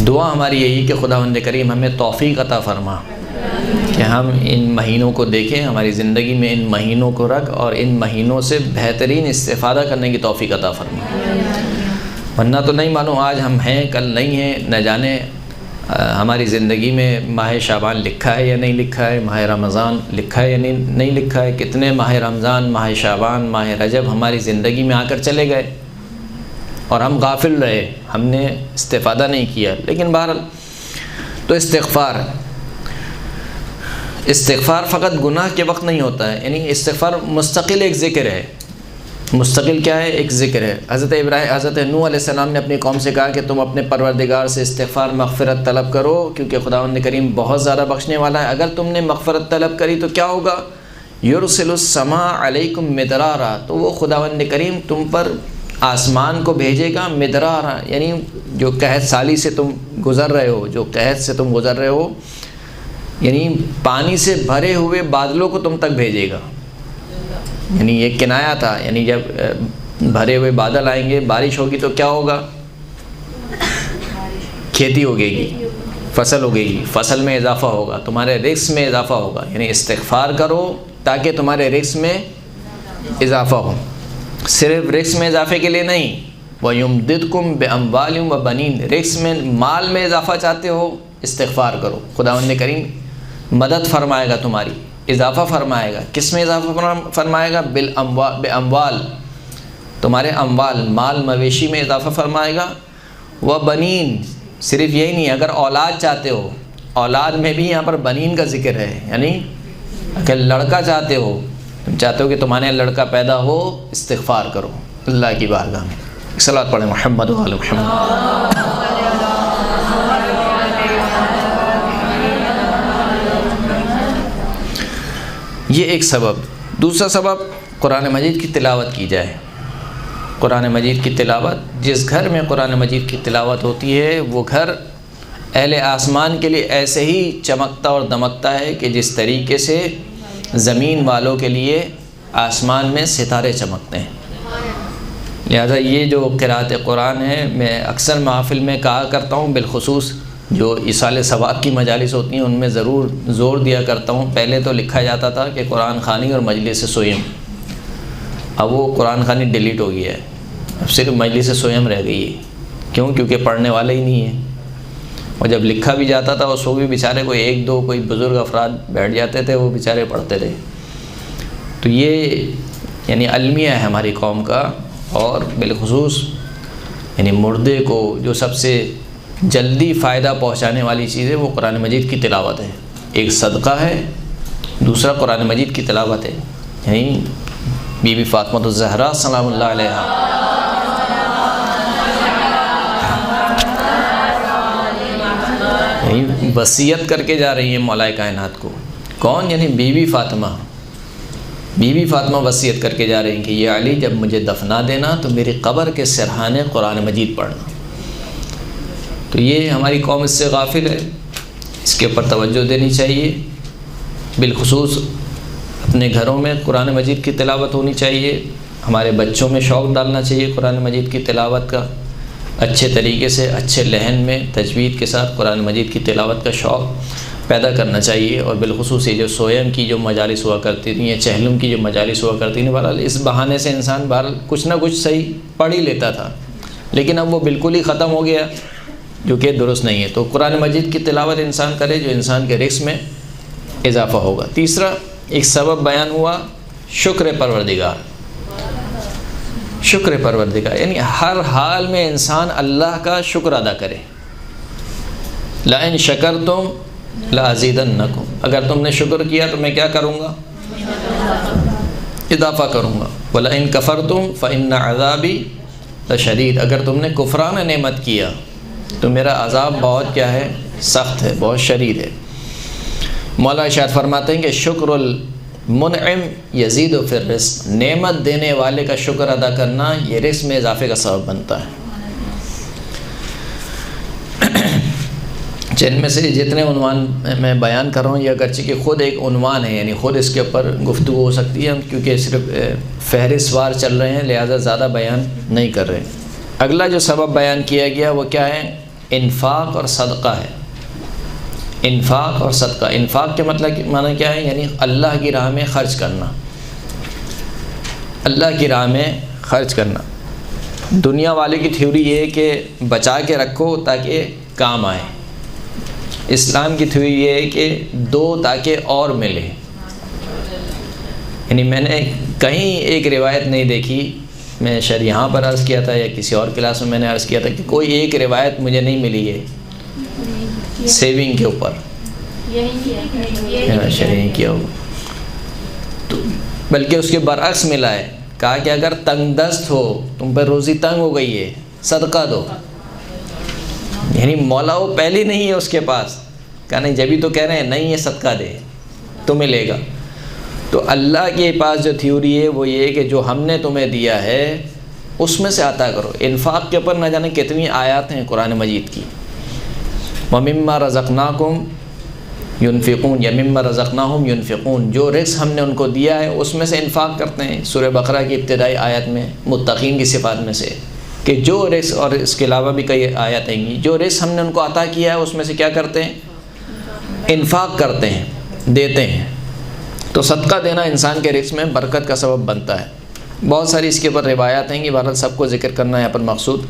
دعا ہماری یہی کہ خداوند کریم ہمیں توفیق عطا فرما کہ ہم ان مہینوں کو دیکھیں، ہماری زندگی میں ان مہینوں کو رکھ، اور ان مہینوں سے بہترین استفادہ کرنے کی توفیق عطا فرما۔ ورنہ تو نہیں معلوم آج ہم ہیں کل نہیں ہیں، نہ جانے ہماری زندگی میں ماہ شعبان لکھا ہے یا نہیں لکھا ہے، ماہ رمضان لکھا ہے یا نہیں لکھا ہے، کتنے ماہ رمضان، ماہ شعبان، ماہ رجب ہماری زندگی میں آ کر چلے گئے اور ہم غافل رہے، ہم نے استفادہ نہیں کیا۔ لیکن بہرحال تو استغفار فقط گناہ کے وقت نہیں ہوتا ہے، یعنی استغفار مستقل ایک ذکر ہے۔ مستقل کیا ہے؟ ایک ذکر ہے۔ حضرت نوح علیہ السلام نے اپنی قوم سے کہا کہ تم اپنے پروردگار سے استغفار مغفرت طلب کرو، کیونکہ خداوند کریم بہت زیادہ بخشنے والا ہے۔ اگر تم نے مغفرت طلب کری تو کیا ہوگا؟ یرسل السماء علیکم مدرارا، تو وہ خداوند کریم تم پر آسمان کو بھیجے گا مدرارا، یعنی جو قحط سالی سے تم گزر رہے ہو، جو قحط سے تم گزر رہے ہو، یعنی پانی سے بھرے ہوئے بادلوں کو تم تک بھیجے گا۔ یعنی یہ کنایا تھا، یعنی جب بھرے ہوئے بادل آئیں گے، بارش ہوگی تو کیا ہوگا؟ کھیتی ہوگے گی، فصل ہوگے گی، فصل میں اضافہ ہوگا، تمہارے رزق میں اضافہ ہوگا۔ یعنی استغفار کرو تاکہ تمہارے رزق میں اضافہ ہو، صرف رزق میں اضافے کے لیے نہیں۔ وَيُمْدِدْكُمْ بِأَمْوَالٍ وَبَنِينَ، رزق میں، مال میں اضافہ چاہتے ہو، استغفار کرو، خداوند کریم مدد فرمائے گا، تمہاری اضافہ فرمائے گا۔ کس میں اضافہ فرمائے گا؟ بِأَمْوَال، تمہارے اموال، مال مویشی میں اضافہ فرمائے گا۔ وَبَنِينَ، صرف یہی نہیں، اگر اولاد چاہتے ہو، اولاد میں بھی یہاں پر بنین کا ذکر ہے، یعنی اگر لڑکا چاہتے ہو، تم چاہتے ہو کہ تمہارے لڑکا پیدا ہو، استغفار کرو اللہ کی بارگاہ میں۔ صلوات پڑھیں محمد و آل محمد۔ یہ ایک سبب۔ دوسرا سبب، قرآن مجید کی تلاوت کی جائے۔ قرآن مجید کی تلاوت، جس گھر میں قرآن مجید کی تلاوت ہوتی ہے وہ گھر اہل آسمان کے لیے ایسے ہی چمکتا اور دمکتا ہے کہ جس طریقے سے زمین والوں کے لیے آسمان میں ستارے چمکتے ہیں۔ لہذا یہ جو قرأت قرآن ہے، میں اکثر محافل میں کہا کرتا ہوں، بالخصوص جو ایصال ثواب کی مجالس ہوتی ہیں ان میں ضرور زور دیا کرتا ہوں۔ پہلے تو لکھا جاتا تھا کہ قرآن خوانی اور مجلس سوئم، اب وہ قرآن خوانی ڈیلیٹ ہو گیا ہے، اب صرف مجلس سوئم رہ گئی ہے۔ کیوں؟ کیونکہ پڑھنے والے ہی نہیں ہیں، اور جب لکھا بھی جاتا تھا اس کو بھی بیچارے کوئی ایک دو کوئی بزرگ افراد بیٹھ جاتے تھے، وہ بیچارے پڑھتے تھے۔ تو یہ یعنی المیہ ہے ہماری قوم کا، اور بالخصوص یعنی مردے کو جو سب سے جلدی فائدہ پہنچانے والی چیز ہے وہ قرآن مجید کی تلاوت ہے۔ ایک صدقہ ہے، دوسرا قرآن مجید کی تلاوت ہے۔ یعنی بی بی فاطمہ الزہرا سلام اللہ علیہا یعنی وصیت کر کے جا رہی ہیں مولا کائنات کو۔ کون؟ یعنی بی بی فاطمہ وصیت کر کے جا رہی ہیں کہ یہ علی جب مجھے دفنا دینا تو میری قبر کے سرحانے قرآن مجید پڑھنا۔ تو یہ ہماری قوم اس سے غافل ہے، اس کے اوپر توجہ دینی چاہیے۔ بالخصوص اپنے گھروں میں قرآن مجید کی تلاوت ہونی چاہیے، ہمارے بچوں میں شوق ڈالنا چاہیے قرآن مجید کی تلاوت کا، اچھے طریقے سے اچھے لحن میں تجوید کے ساتھ قرآن مجید کی تلاوت کا شوق پیدا کرنا چاہیے۔ اور بالخصوص یہ جو سویم کی جو مجالس ہوا کرتی تھیں یا چہلم کی جو مجالس ہوا کرتی تھیں، بہرحال اس بہانے سے انسان بہرحال کچھ نہ کچھ صحیح پڑھ ہی لیتا تھا، لیکن اب وہ بالکل ہی ختم ہو گیا، جو کہ درست نہیں ہے۔ تو قرآن مجید کی تلاوت انسان کرے جو انسان کے رزق میں اضافہ ہوگا۔ تیسرا ایک سبب بیان ہوا، شکر پروردگار۔ شکر پروردگار یعنی ہر حال میں انسان اللہ کا شکر ادا کرے۔ لَإِن شَكَرْتُمْ لَأَزِيدَنَّكُمْ، اگر تم نے شکر کیا تو میں کیا کروں گا؟ اضافہ کروں گا۔ وَلَئِن كَفَرْتُمْ فَإِنَّ عَذَابِي لَشَدِيدٌ، اگر تم نے کفران نعمت کیا تو میرا عذاب بہت کیا ہے؟ سخت ہے، بہت شدید ہے۔ مولا ارشاد فرماتے ہیں کہ شکر المنعم یزید فی الرزق، نعمت دینے والے کا شکر ادا کرنا یہ رزق میں اضافے کا سبب بنتا ہے۔ جن میں سے جتنے عنوان میں بیان کر رہا ہوں یہ اگرچہ کہ خود ایک عنوان ہے، یعنی خود اس کے اوپر گفتگو ہو سکتی ہے، ہم کیونکہ صرف فہرست وار چل رہے ہیں لہذا زیادہ بیان نہیں کر رہے۔ اگلا جو سبب بیان کیا گیا وہ کیا ہے؟ انفاق اور صدقہ ہے۔ انفاق اور صدقہ، انفاق کے مطلب معنی کیا ہے؟ یعنی اللہ کی راہ میں خرچ کرنا، اللہ کی راہ میں خرچ کرنا۔ دنیا والے کی تھیوری یہ ہے کہ بچا کے رکھو تاکہ کام آئے، اسلام کی تھیوری یہ ہے کہ دو تاکہ اور ملے۔ یعنی میں نے کہیں ایک روایت نہیں دیکھی، میں شاید یہاں پر عرض کیا تھا یا کسی اور کلاس میں نے عرض کیا تھا کہ کوئی ایک روایت مجھے نہیں ملی ہے سیونگ کے اوپر، شیئرنگ کیا ہو، بلکہ اس کے برعکس ملا ہے، کہا کہ اگر تنگ دست ہو، تم پر روزی تنگ ہو گئی ہے، صدقہ دو۔ یعنی مولا وہ پہلی نہیں ہے اس کے پاس، کہا نہیں جبھی تو کہہ رہے ہیں نہیں یہ صدقہ دے تو ملے گا۔ تو اللہ کے پاس جو تھیوری ہے وہ یہ ہے کہ جو ہم نے تمہیں دیا ہے اس میں سے عطا کرو۔ انفاق کے اوپر نہ جانے کتنی آیات ہیں قرآن مجید کی، وَمِمَّا رَزَقْنَاكُمْ يُنْفِقُونَ یا مِمَّا رَزَقْنَاهُمْ يُنْفِقُونَ، جو رزق ہم نے ان کو دیا ہے اس میں سے انفاق کرتے ہیں۔ سورہ بقرہ کی ابتدائی آیت میں متقین کی صفات میں سے کہ جو رزق، اور اس کے علاوہ بھی کئی آیات آئیں گی، جو رزق ہم نے ان کو عطا کیا ہے اس میں سے کیا کرتے ہیں؟ انفاق کرتے ہیں، دیتے ہیں۔ تو صدقہ دینا انسان کے رزق میں برکت کا سبب بنتا ہے۔ بہت ساری اس کے اوپر روایات ہیں کہ بہرحال سب کو ذکر کرنا یہاں پر مقصود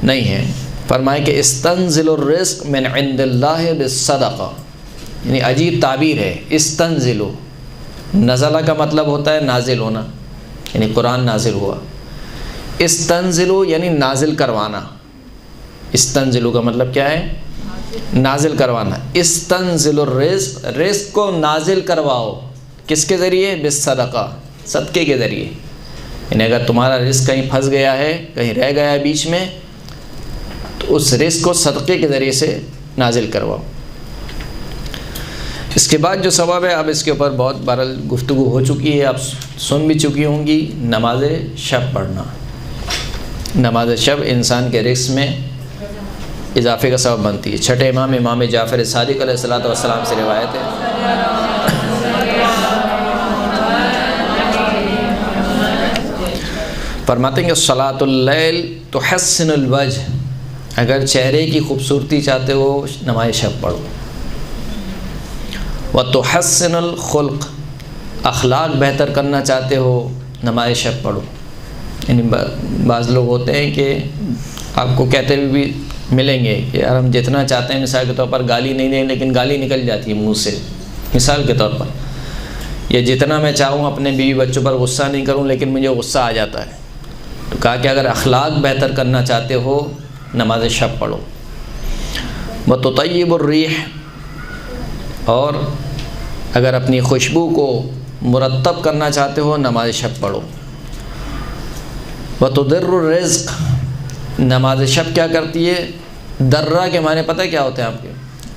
نہیں ہے۔ فرمائے کہ استنزل الرزق من عند اللہ بالصدقہ، یعنی عجیب تعبیر ہے، استنزلو، نزلہ کا مطلب ہوتا ہے نازل ہونا، یعنی قرآن نازل ہوا۔ استنزلو یعنی نازل کروانا، استنزلو کا مطلب کیا ہے؟ نازل کروانا۔ استنزل الرزق، رزق کو نازل کرواؤ، کس کے ذریعے؟ بالصدقہ، صدقے کے ذریعے۔ یعنی اگر تمہارا رزق کہیں پھنس گیا ہے، کہیں رہ گیا ہے بیچ میں، تو اس رزق کو صدقے کے ذریعے سے نازل کرواؤ۔ اس کے بعد جو ثواب ہے، اب اس کے اوپر بہت بہرحال گفتگو ہو چکی ہے، آپ سن بھی چکی ہوں گی، نماز شب پڑھنا۔ نماز شب انسان کے رزق میں اضافے کا سبب بنتی ہے۔ چھٹے امام، امام جعفر صادق علیہ السلام سے روایت ہے، فرماتے ہیں کہ صلاۃ اللیل تحسن الوجہ، اگر چہرے کی خوبصورتی چاہتے ہو نماز شب پڑھو۔ وتحسن الخلق، اخلاق بہتر کرنا چاہتے ہو نماز شب پڑھو۔ یعنی بعض لوگ ہوتے ہیں کہ آپ کو کہتے ہوئے بھی ملیں گے کہ یار ہم جتنا چاہتے ہیں مثال کے طور پر گالی نہیں دیں، لیکن گالی نکل جاتی ہے منہ سے، مثال کے طور پر، یا جتنا میں چاہوں اپنے بیوی بچوں پر غصہ نہیں کروں لیکن مجھے غصہ آ جاتا ہے۔ تو کہا کہ اگر اخلاق بہتر کرنا چاہتے ہو نماز شب پڑھو۔ وتطیب الریح، اور اگر اپنی خوشبو کو مرتب کرنا چاہتے ہو نماز شب پڑھو۔ وتدر الرزق، نماز شب کیا کرتی ہے؟ درہ کے معنی پتہ کیا ہوتے ہیں آپ کے؟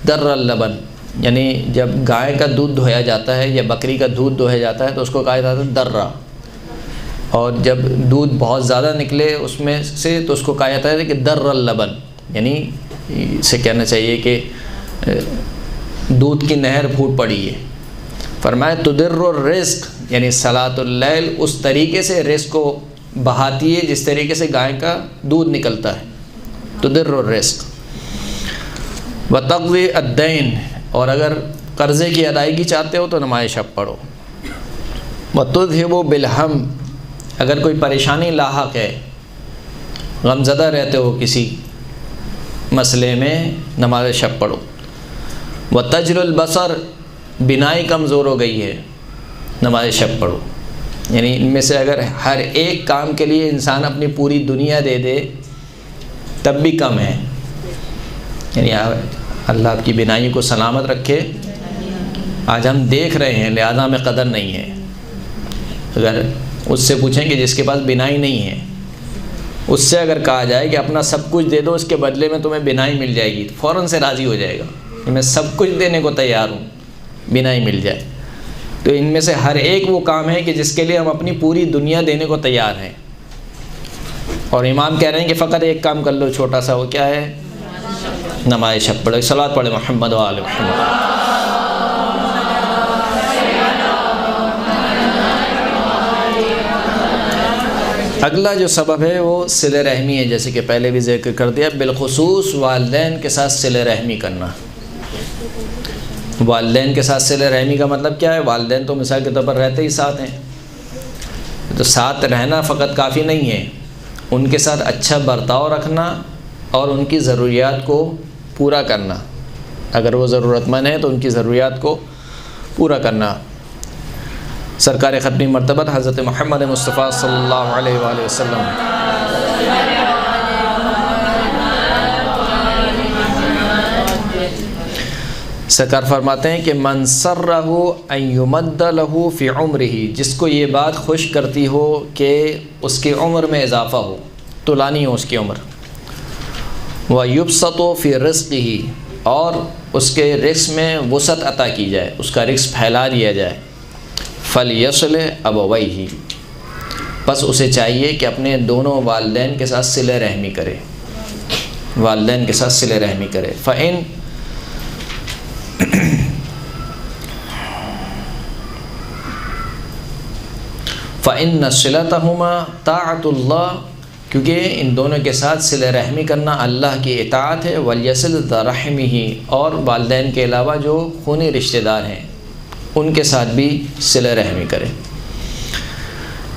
در اللبن، یعنی جب گائے کا دودھ دھویا جاتا ہے یا بکری کا دودھ دھویا جاتا ہے تو اس کو کہا جاتا ہے درہ، اور جب دودھ بہت زیادہ نکلے اس میں سے تو اس کو کہا جاتا ہے کہ در اللبن، یعنی اسے کہنا چاہیے کہ دودھ کی نہر پھوٹ پڑی ہے۔ فرمایا تدر الرزق، یعنی صلاۃ اللیل اس طریقے سے رزق کو بہاتی ہے جس طریقے سے گائے کا دودھ نکلتا ہے، تدر الرزق۔ وتقضی الدین، اور اگر قرضے کی ادائیگی چاہتے ہو تو نماز شب پڑھو۔ وتذہب بالہم، اگر کوئی پریشانی لاحق ہے، غمزدہ رہتے ہو کسی مسئلے میں، نماز شب پڑھو۔ وتجل البصر، بینائی کمزور ہو گئی ہے، نماز شب پڑھو۔ یعنی ان میں سے اگر ہر ایک کام کے لیے انسان اپنی پوری دنیا دے دے تب بھی کم ہے۔ یعنی اللہ آپ کی بینائی کو سلامت رکھے۔ آج ہم دیکھ رہے ہیں لہذا ہمیں قدر نہیں ہے۔ اگر اس سے پوچھیں کہ جس کے پاس بینائی نہیں ہے، اس سے اگر کہا جائے کہ اپنا سب کچھ دے دو اس کے بدلے میں تمہیں بینائی مل جائے گی، فوراً سے راضی ہو جائے گا کہ میں سب کچھ دینے کو تیار ہوں، بینائی مل جائے۔ تو ان میں سے ہر ایک وہ کام ہے کہ جس کے لیے ہم اپنی پوری دنیا دینے کو تیار ہیں، اور امام کہہ رہے ہیں کہ فقط ایک کام کر لو چھوٹا سا، وہ کیا ہے؟ نماز شب پڑھو۔ صلوات پڑھے محمد و آل محمد۔ اگلا جو سبب ہے وہ صلہ رحمی ہے، جیسے کہ پہلے بھی ذکر کر دیا، بالخصوص والدین کے ساتھ صلہ رحمی کرنا۔ والدین کے ساتھ صلہ رحمی کا مطلب کیا ہے؟ والدین تو مثال کے طور پر رہتے ہی ساتھ ہیں، تو ساتھ رہنا فقط کافی نہیں ہے، ان کے ساتھ اچھا برتاؤ رکھنا اور ان کی ضروریات کو پورا کرنا. اگر وہ ضرورت مند ہیں تو ان کی ضروریات کو پورا کرنا. سرکار ختمی مرتبہ حضرت محمد مصطفیٰ صلی اللہ علیہ وآلہ وسلم سرکار فرماتے ہیں کہ من سرہ ان یمد لہ فی عمرہ، جس کو یہ بات خوش کرتی ہو کہ اس کی عمر میں اضافہ ہو، طولانی ہو اس کی عمر. ویبسط فی رزقہ، اور اس کے رزق میں وسعت عطا کی جائے، اس کا رزق پھیلا دیا جائے. فلیصل ابویہ، پس اسے چاہیے کہ اپنے دونوں والدین کے ساتھ صلہ رحمی کرے، والدین کے ساتھ صلہ رحمی کرے. فَإِنَّ صِلَتَهُمَا طاعۃ اللہ، کیونکہ ان دونوں کے ساتھ صلہ رحمی کرنا اللہ کی اطاعت ہے. وَلْيَصِلْ ذَا رَحِمِهِ، اور والدین کے علاوہ جو خونی رشتہ دار ہیں ان کے ساتھ بھی صلہ رحمی کرے.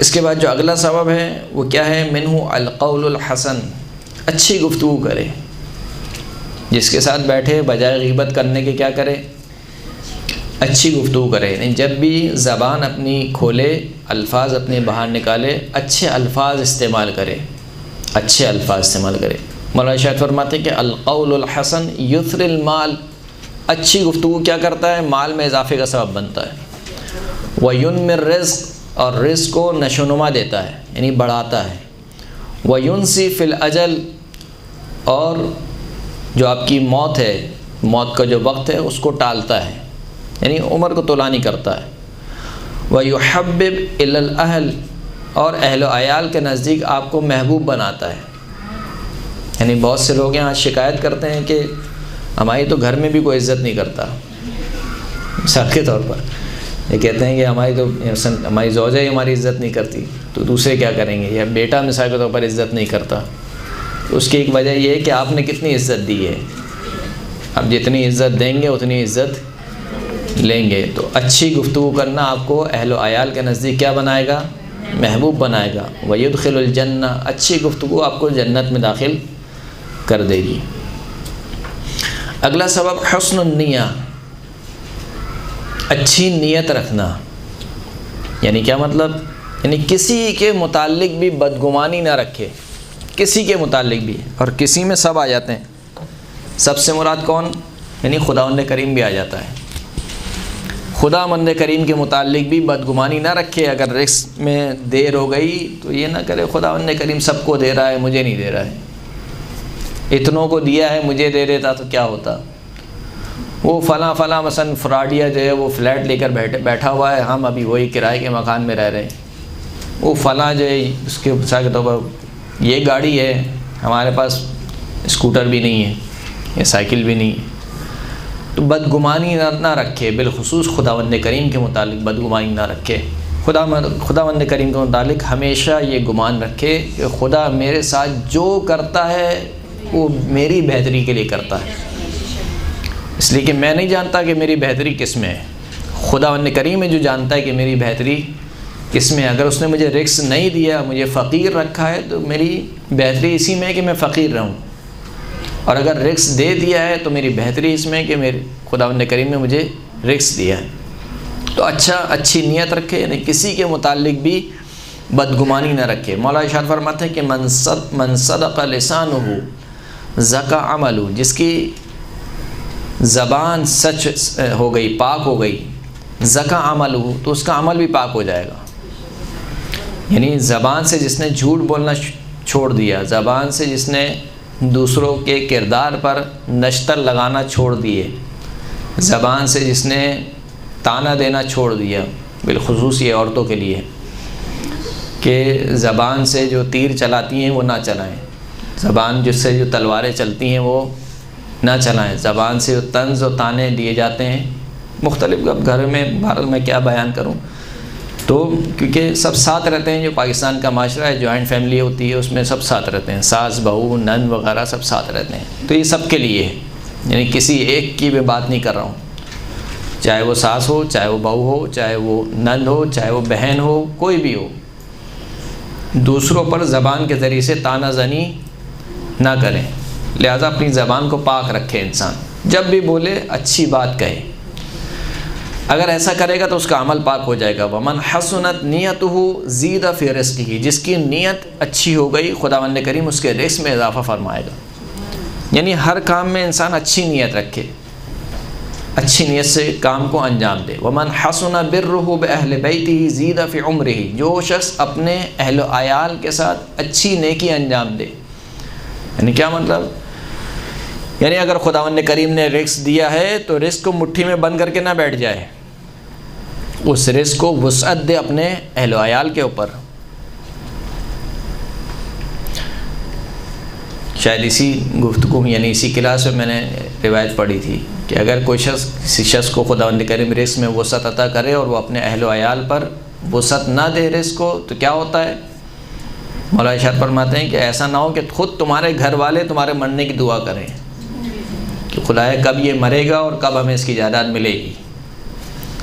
اس کے بعد جو اگلا سبب ہے وہ کیا ہے؟ منہ القول الحسن، اچھی گفتگو کرے. جس کے ساتھ بیٹھے بجائے غیبت کرنے کے کیا کرے؟ اچھی گفتگو کرے. یعنی جب بھی زبان اپنی کھولے، الفاظ اپنے باہر نکالے، اچھے الفاظ استعمال کرے، اچھے الفاظ استعمال کرے. مولانا شاہد فرماتے ہیں کہ القول الحسن یثر المال، اچھی گفتگو کیا کرتا ہے؟ مال میں اضافے کا سبب بنتا ہے. وَيُنْمِ الرِّزْقِ، اور رزق کو نشو و نما دیتا ہے، یعنی بڑھاتا ہے. وَيُنْسِي فِي الْأَجَلِ، اور جو آپ کی موت ہے، موت کا جو وقت ہے اس کو ٹالتا ہے، یعنی عمر کو طولانی کرتا ہے. وَيُحَبِّبْ إِلَى الْأَهْلِ، اور اہل و عیال کے نزدیک آپ کو محبوب بناتا ہے. یعنی بہت سے لوگ یہاں شکایت کرتے ہیں کہ ہماری تو گھر میں بھی کوئی عزت نہیں کرتا. مثال کے طور پر یہ کہتے ہیں کہ ہماری زوجہ ہی ہماری عزت نہیں کرتی تو دوسرے کیا کریں گے، یا بیٹا مثال کے طور پر عزت نہیں کرتا. تو اس کی ایک وجہ یہ ہے کہ آپ نے کتنی عزت دی ہے. اب جتنی عزت دیں گے اتنی عزت لیں گے. تو اچھی گفتگو کرنا آپ کو اہل و عیال کے نزدیک کیا بنائے گا؟ محبوب بنائے گا. وَيُدْخِلُ الْجَنَّةَ، اچھی گفتگو آپ کو جنت میں داخل کر دے گی. اگلا سبب حسن النیہ، اچھی نیت رکھنا. یعنی کیا مطلب؟ یعنی کسی کے متعلق بھی بدگمانی نہ رکھے، کسی کے متعلق بھی. اور کسی میں سب آ جاتے ہیں. سب سے مراد کون؟ یعنی خداوند کریم بھی آ جاتا ہے. خداوند کریم کے متعلق بھی بدگمانی نہ رکھے. اگر رزق میں دیر ہو گئی تو یہ نہ کرے خداوند کریم سب کو دے رہا ہے، مجھے نہیں دے رہا ہے. اتنوں کو دیا ہے، مجھے دے دیتا تو کیا ہوتا. وہ فلاں مثلا فراڈیا جو ہے وہ فلیٹ لے کر بیٹھا ہوا ہے، ہم ابھی وہی کرائے کے مکان میں رہ رہے ہیں. وہ فلاں جو ہے اس کے مثال کے طور پر یہ گاڑی ہے، ہمارے پاس اسکوٹر بھی نہیں ہے یا سائیکل بھی نہیں ہے. تو بدگمانی نہ رکھے، بالخصوص خداوند کریم کے متعلق بدگمانی نہ رکھے. خداوند کریم کے متعلق ہمیشہ یہ گمان رکھے کہ خدا میرے ساتھ جو کرتا ہے وہ میری بہتری کے لیے کرتا ہے، اس لیے کہ میں نہیں جانتا کہ میری بہتری کس میں ہے. خداوند کریم ہے جو جانتا ہے کہ میری بہتری کس میں ہے. اگر اس نے مجھے رزق نہیں دیا، مجھے فقیر رکھا ہے، تو میری بہتری اسی میں ہے کہ میں فقیر رہوں. اور اگر رزق دے دیا ہے تو میری بہتری اس میں ہے کہ میرے خداوند کریم نے مجھے رزق دیا ہے. تو اچھی نیت رکھے، یعنی کسی کے متعلق بھی بدگمانی نہ رکھے. مولانا ارشاد فرماتے ہیں کہ من صدق لسانہ زکا عملہ، جس کی زبان سچ ہو گئی، پاک ہو گئی، زکا عملہ، تو اس کا عمل بھی پاک ہو جائے گا. یعنی زبان سے جس نے جھوٹ بولنا چھوڑ دیا، زبان سے جس نے دوسروں کے کردار پر نشتر لگانا چھوڑ دیے، زبان سے جس نے تانا دینا چھوڑ دیا، بالخصوص یہ عورتوں کے لیے کہ زبان سے جو تیر چلاتی ہیں وہ نہ چلائیں، زبان جس سے جو تلواریں چلتی ہیں وہ نہ چلائیں، زبان سے جو طنز و تانے دیے جاتے ہیں مختلف. اب گھر میں بہرحال میں کیا بیان کروں، تو کیونکہ سب ساتھ رہتے ہیں. جو پاکستان کا معاشرہ ہے، جوائنٹ فیملی ہوتی ہے، اس میں سب ساتھ رہتے ہیں، ساس بہو نند وغیرہ سب ساتھ رہتے ہیں. تو یہ سب کے لیے ہے، یعنی کسی ایک کی میں بات نہیں کر رہا ہوں، چاہے وہ ساس ہو، چاہے وہ بہو ہو، چاہے وہ نند ہو، چاہے وہ بہن ہو، کوئی بھی ہو. دوسروں پر زبان کے ذریعے سے طعنہ زنی نہ کریں، لہذا اپنی زبان کو پاک رکھے انسان، جب بھی بولے اچھی بات کہے، اگر ایسا کرے گا تو اس کا عمل پاک ہو جائے گا۔ ومن حسنت نیتہ زید فی رزقہ، جس کی نیت اچھی ہو گئی خداوند کریم اس کے رزق میں اضافہ فرمائے گا۔ یعنی ہر کام میں انسان اچھی نیت رکھے، اچھی نیت سے کام کو انجام دے۔ ومن حسن برہ باہل بیتہ زید فی عمرہ، جو شخص اپنے اہل و عیال کے ساتھ اچھی نیکی انجام دے، یعنی کیا مطلب؟ یعنی اگر خداوند کریم نے رزق دیا ہے تو رزق کو مٹھی میں بند کر کے نہ بیٹھ جائے، اس رزق کو وسعت دے اپنے اہل و عیال کے اوپر۔ شاید اسی گفتگو میں یعنی اسی کلاس میں میں نے روایت پڑھی تھی کہ اگر کوئی شخص کسی شخص کو خداوند کریم رزق میں وسعت عطا کرے اور وہ اپنے اہل و عیال پر وسعت نہ دے رزق کو، تو کیا ہوتا ہے؟ مولا ارشاد فرماتے ہیں کہ ایسا نہ ہو کہ خود تمہارے گھر والے تمہارے مرنے کی دعا کریں کہ خدایا کب یہ مرے گا اور کب ہمیں اس کی جائیداد ملے گی۔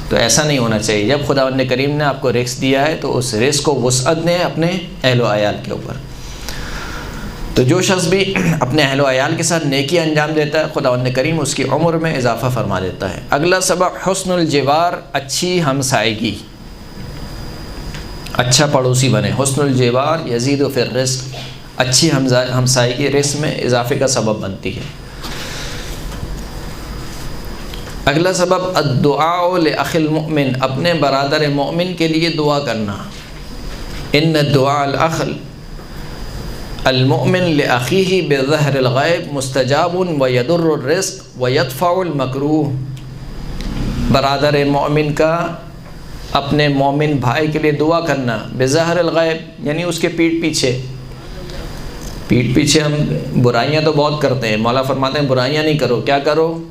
تو ایسا نہیں ہونا چاہیے۔ جب خداوند کریم نے آپ کو رزق دیا ہے تو اس رزق کو وسعت دیں اپنے اہل و عیال کے اوپر۔ تو جو شخص بھی اپنے اہل و عیال کے ساتھ نیکی انجام دیتا ہے خداوند کریم اس کی عمر میں اضافہ فرما دیتا ہے۔ اگلا سبق حسن الجوار، اچھی ہمسائیگی، اچھا پڑوسی بنے۔ حسن الجوار یزید فی الرزق، اچھی ہمسائیگی رزق میں اضافے کا سبب بنتی ہے۔ اگلا سبب الدعاء لأخی المؤمن، اپنے برادر مومن کے لیے دعا کرنا۔ ان الدعاء الاخ المؤمن لأخیہ بظہر الغیب مستجاب ویضر الرزق ویدفع المکروہ، برادر مومن کا اپنے مومن بھائی کے لیے دعا کرنا بظہر الغیب، یعنی اس کے پیٹھ پیچھے ہم برائیاں تو بہت کرتے ہیں، مولا فرماتے ہیں برائیاں نہیں کرو، کیا کرو؟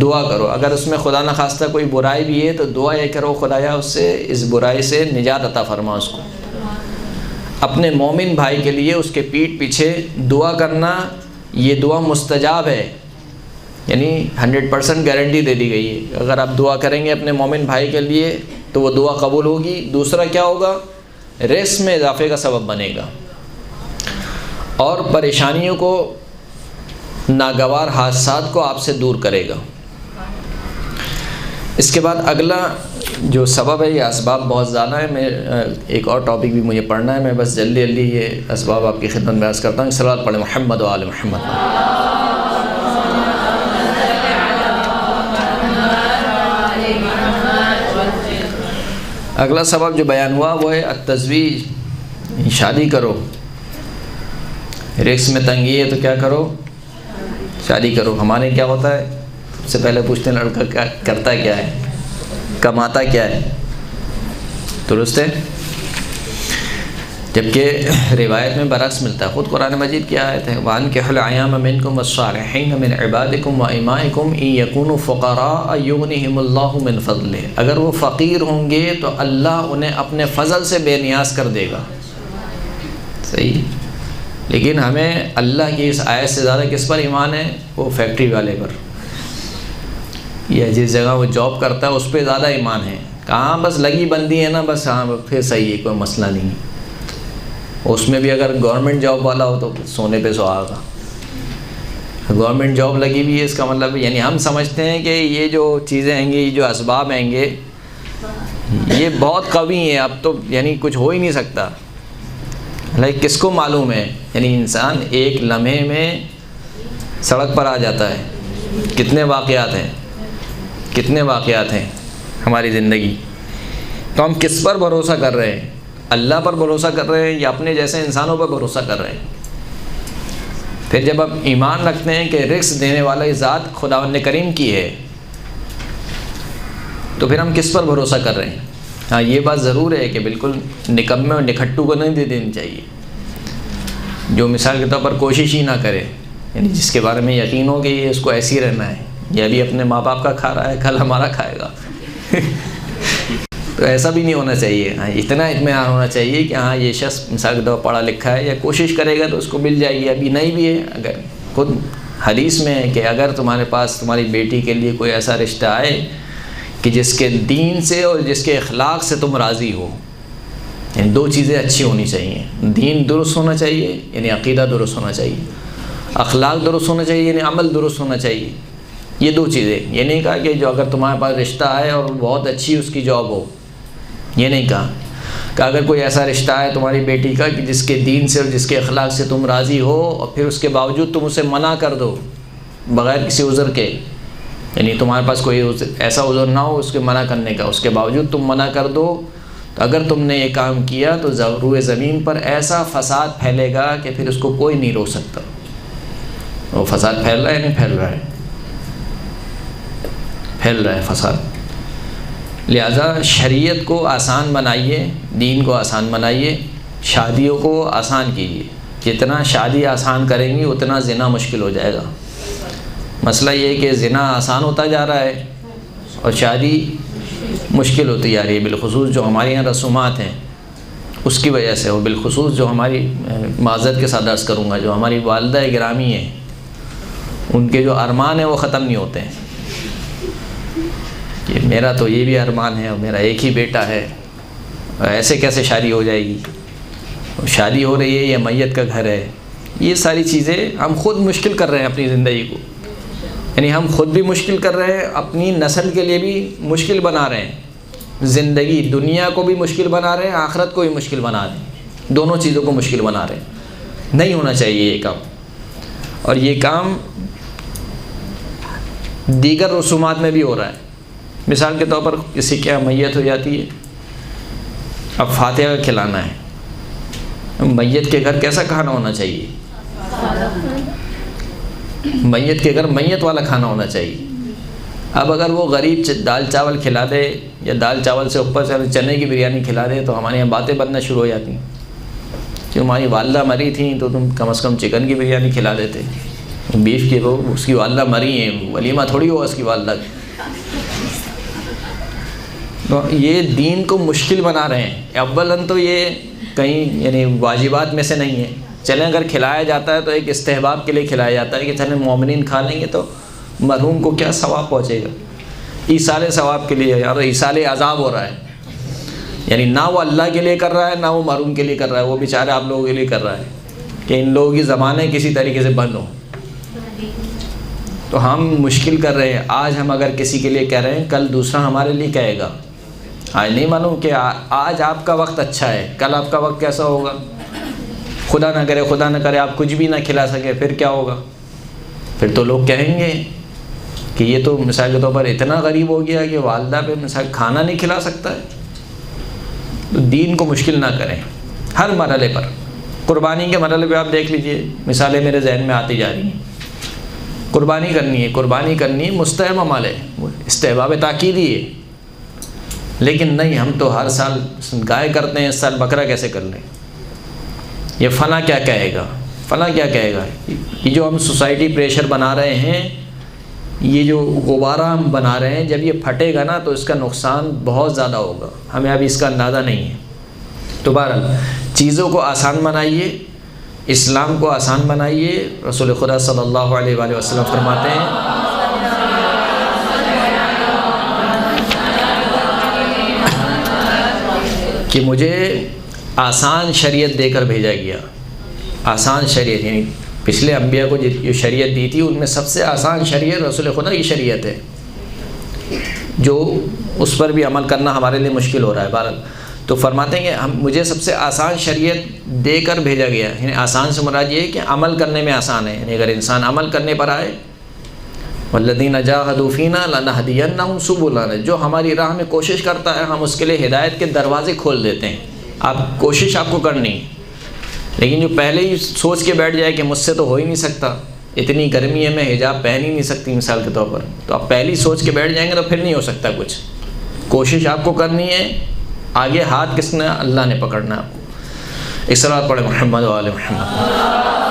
دعا کرو۔ اگر اس میں خدا نخواستہ کوئی برائی بھی ہے تو دعا یہ کرو خدایا اس سے اس برائی سے نجات عطا فرما اس کو۔ اپنے مومن بھائی کے لیے اس کے پیٹھ پیچھے دعا کرنا، یہ دعا مستجاب ہے، یعنی 100% گارنٹی دے دی گئی ہے۔ اگر آپ دعا کریں گے اپنے مومن بھائی کے لیے تو وہ دعا قبول ہوگی۔ دوسرا کیا ہوگا؟ رزق میں اضافے کا سبب بنے گا اور پریشانیوں کو، ناگوار حادثات کو آپ سے دور کرے گا۔ اس کے بعد اگلا جو سبب ہے، یہ اسباب بہت زیادہ ہے، میں ایک اور ٹاپک بھی مجھے پڑھنا ہے، میں بس جلدی یہ اسباب آپ کی خدمت میں عرض کرتا ہوں۔ صلوات پڑھیں محمد و آل محمد۔ اگلا سبب جو بیان ہوا وہ ہے التزویج، شادی کرو۔ رزق میں تنگی ہے تو کیا کرو؟ شادی کرو۔ ہمارے کیا ہوتا ہے؟ سب سے پہلے پوچھتے ہیں لڑکا کیا کرتا کیا ہے، کماتا کیا ہے، درست ہے؟ جبکہ روایت میں برعکس ملتا ہے، خود قرآن مجید کی آیت ہے وَأَنكِحُوا الْأَيَامَ مِنكُمْ وَالصَّالِحِينَ مِنْ عِبَادِكُمْ وَإِمَائِكُمْ إِن يَكُونُوا فُقَرَاءَ يُغْنِهِمُ اللَّهُ مِنْ فَضْلِهِ، اگر وہ فقیر ہوں گے تو اللہ انہیں اپنے فضل سے بے نیاز کر دے گا۔ صحیح، لیکن ہمیں اللہ کی اس آیت سے زیادہ کس پر ایمان ہے؟ وہ فیکٹری والے پر، یا جس جگہ وہ جاب کرتا ہے اس پہ زیادہ ایمان ہے۔ کہاں بس لگی بندی ہے نا، بس ہاں پھر صحیح ہے، کوئی مسئلہ نہیں ہے۔ اس میں بھی اگر گورنمنٹ جاب والا ہو تو سونے پہ سہاگا۔ گورنمنٹ جاب لگی ہوئی ہے اس کا مطلب یعنی ہم سمجھتے ہیں کہ یہ جو چیزیں ہیں گی، یہ جو اسباب ہیں گے، یہ بہت قوی ہیں، اب تو یعنی کچھ ہو ہی نہیں سکتا۔ لیکن کس کو معلوم ہے؟ یعنی انسان ایک لمحے میں سڑک پر آ جاتا ہے۔ کتنے واقعات ہیں ہماری زندگی۔ تو ہم کس پر بھروسہ کر رہے ہیں؟ اللہ پر بھروسہ کر رہے ہیں یا اپنے جیسے انسانوں پر بھروسہ کر رہے ہیں؟ پھر جب ہم ایمان رکھتے ہیں کہ رزق دینے والا ذات خداوند کریم کی ہے تو پھر ہم کس پر بھروسہ کر رہے ہیں؟ ہاں یہ بات ضرور ہے کہ بالکل نکمے اور نکھٹو کو نہیں دے دینی چاہیے، جو مثال کے طور پر کوشش ہی نہ کرے، یعنی جس کے بارے میں یقین ہو کہ یہ اس کو ایسے ہی رہنا ہے، یہ ابھی اپنے ماں باپ کا کھا رہا ہے، کل ہمارا کھائے گا۔ تو ایسا بھی نہیں ہونا چاہیے۔ ہاں اتنا اطمینان ہونا چاہیے کہ ہاں یہ شخص مثال کے طور پر پڑھا لکھا ہے، یا کوشش کرے گا تو اس کو مل جائے گی، ابھی نہیں بھی ہے۔ اگر خود حدیث میں ہے کہ اگر تمہارے پاس تمہاری بیٹی کے لیے کوئی ایسا رشتہ آئے کہ جس کے دین سے اور جس کے اخلاق سے تم راضی ہو، یعنی دو چیزیں اچھی ہونی چاہیے، دین درست ہونا چاہیے یعنی عقیدہ درست ہونا چاہیے، اخلاق درست ہونا چاہیے یعنی عمل درست ہونا چاہیے. یہ دو چیزیں. یہ نہیں کہا کہ جو اگر تمہارے پاس رشتہ ہے اور بہت اچھی اس کی جاب ہو، یہ نہیں کہا کہ اگر کوئی ایسا رشتہ ہے تمہاری بیٹی کا کہ جس کے دین سے اور جس کے اخلاق سے تم راضی ہو اور پھر اس کے باوجود تم اسے منع کر دو بغیر کسی عذر کے، یعنی تمہارے پاس کوئی ایسا عذر نہ ہو اس کے منع کرنے کا، اس کے باوجود تم منع کر دو، تو اگر تم نے یہ کام کیا تو روئے زمین پر ایسا فساد پھیلے گا کہ پھر اس کو کوئی نہیں روک سکتا. وہ فساد پھیل رہا ہے نہیں پھیل رہا ہے؟ پھیل رہا ہے فساد. لہذا شریعت کو آسان بنائیے، دین کو آسان بنائیے، شادیوں کو آسان کیجیے. جتنا شادی آسان کریں گی اتنا زنا مشکل ہو جائے گا. مسئلہ یہ ہے کہ زنا آسان ہوتا جا رہا ہے اور شادی مشکل ہوتی جا رہی ہے، بالخصوص جو ہمارے یہاں رسومات ہیں اس کی وجہ سے، اور بالخصوص جو ہماری معذرت کے ساتھ عرض کروں گا جو ہماری والدہ گرامی ہیں ان کے جو ارمان ہیں وہ ختم نہیں ہوتے ہیں کہ میرا تو یہ بھی ارمان ہے اور میرا ایک ہی بیٹا ہے، ایسے کیسے شادی ہو جائے گی، شادی ہو رہی ہے یہ میت کا گھر ہے. یہ ساری چیزیں ہم خود مشکل کر رہے ہیں اپنی زندگی کو، یعنی ہم خود بھی مشکل کر رہے ہیں، اپنی نسل کے لیے بھی مشکل بنا رہے ہیں. زندگی دنیا کو بھی مشکل بنا رہے ہیں، آخرت کو بھی مشکل بنا رہے ہیں، دونوں چیزوں کو مشکل بنا رہے ہیں. نہیں ہونا چاہیے یہ کام. اور یہ کام دیگر رسومات میں بھی ہو رہا ہے. مثال کے طور پر کسی کے میت ہو جاتی ہے، اب فاتحہ کھلانا ہے. میت کے گھر کیسا کھانا ہونا چاہیے؟ میت کے گھر میت والا کھانا ہونا چاہیے. اب اگر وہ غریب دال چاول کھلا دے یا دال چاول سے اوپر سے چنے کی بریانی کھلا دے تو ہمارے یہاں باتیں بننا شروع ہو جاتی ہیں کہ ہماری والدہ مری تھیں تو تم کم از کم چکن کی بریانی کھلا دیتے، بیف کی. وہ اس کی والدہ مری ہیں، ولیمہ تھوڑی ہوا اس کی والدہ کی. تو یہ دین کو مشکل بنا رہے ہیں. اولاً تو یہ کہیں یعنی واجبات میں سے نہیں ہے. چلیں اگر کھلایا جاتا ہے تو ایک استحباب کے لیے کھلایا جاتا ہے کہ چلیں مومنین کھا لیں گے تو مرحوم کو کیا ثواب پہنچے گا، ایصال ثواب کے لیے. اور ایصال عذاب ہو رہا ہے، یعنی نہ وہ اللہ کے لیے کر رہا ہے نہ وہ مرحوم کے لیے کر رہا ہے، وہ بیچارے آپ لوگوں کے لیے کر رہا ہے کہ ان لوگوں کی زبانیں کسی طریقے سے بند ہوں. تو ہم مشکل کر رہے ہیں. آج ہم اگر کسی کے لیے کہہ رہے ہیں کل دوسرا ہمارے لیے کہے گا. آج نہیں معلوم کہ آج آپ کا وقت اچھا ہے، کل آپ کا وقت کیسا ہوگا. خدا نہ کرے آپ کچھ بھی نہ کھلا سکے، پھر کیا ہوگا؟ پھر تو لوگ کہیں گے کہ یہ تو مثال کے طور پر اتنا غریب ہو گیا کہ والدہ پہ مثال کھانا نہیں کھلا سکتا ہے. تو دین کو مشکل نہ کریں ہر مرحلے پر. قربانی کے مرحلے پہ آپ دیکھ لیجئے، مثالیں میرے ذہن میں آتی جا رہی ہیں. قربانی کرنی ہے مستحب عمل ہے، استحباب تاکیدی ہے. لیکن نہیں، ہم تو ہر سال گائے کرتے ہیں، اس سال بکرا کیسے کر لیں؟ یہ فلاں کیا کہے گا. یہ جو ہم سوسائٹی پریشر بنا رہے ہیں، یہ جو غبارہ ہم بنا رہے ہیں، جب یہ پھٹے گا نا تو اس کا نقصان بہت زیادہ ہوگا. ہمیں ابھی اس کا اندازہ نہیں ہے. تو بہرحال چیزوں کو آسان بنائیے، اسلام کو آسان بنائیے. رسول خدا صلی اللہ علیہ وآلہ وسلم فرماتے ہیں کہ مجھے آسان شریعت دے کر بھیجا گیا. آسان شریعت یعنی پچھلے انبیاء کو جو شریعت دی تھی ان میں سب سے آسان شریعت رسول خدا کی شریعت ہے، جو اس پر بھی عمل کرنا ہمارے لیے مشکل ہو رہا ہے. بہرحال تو فرماتے ہیں کہ مجھے سب سے آسان شریعت دے کر بھیجا گیا. یعنی آسان سے مراد یہ ہے کہ عمل کرنے میں آسان ہے. یعنی اگر انسان عمل کرنے پر آئے، والذین جاہدوا فینا لنہدینہم سبلنا، جو ہماری راہ میں کوشش کرتا ہے ہم اس کے لیے ہدایت کے دروازے کھول دیتے ہیں. کوشش آپ کو کرنی ہے. لیکن جو پہلے ہی سوچ کے بیٹھ جائے کہ مجھ سے تو ہو ہی نہیں سکتا، اتنی گرمی ہے میں حجاب پہن ہی نہیں سکتی مثال کے طور پر، تو آپ پہلے ہی سوچ کے بیٹھ جائیں گے تو پھر نہیں ہو سکتا کچھ. کوشش آپ کو کرنی ہے، آگے ہاتھ کس نے؟ اللہ نے پکڑنا ہے آپ کو. اس طرح پڑھے محمد و آل محمد.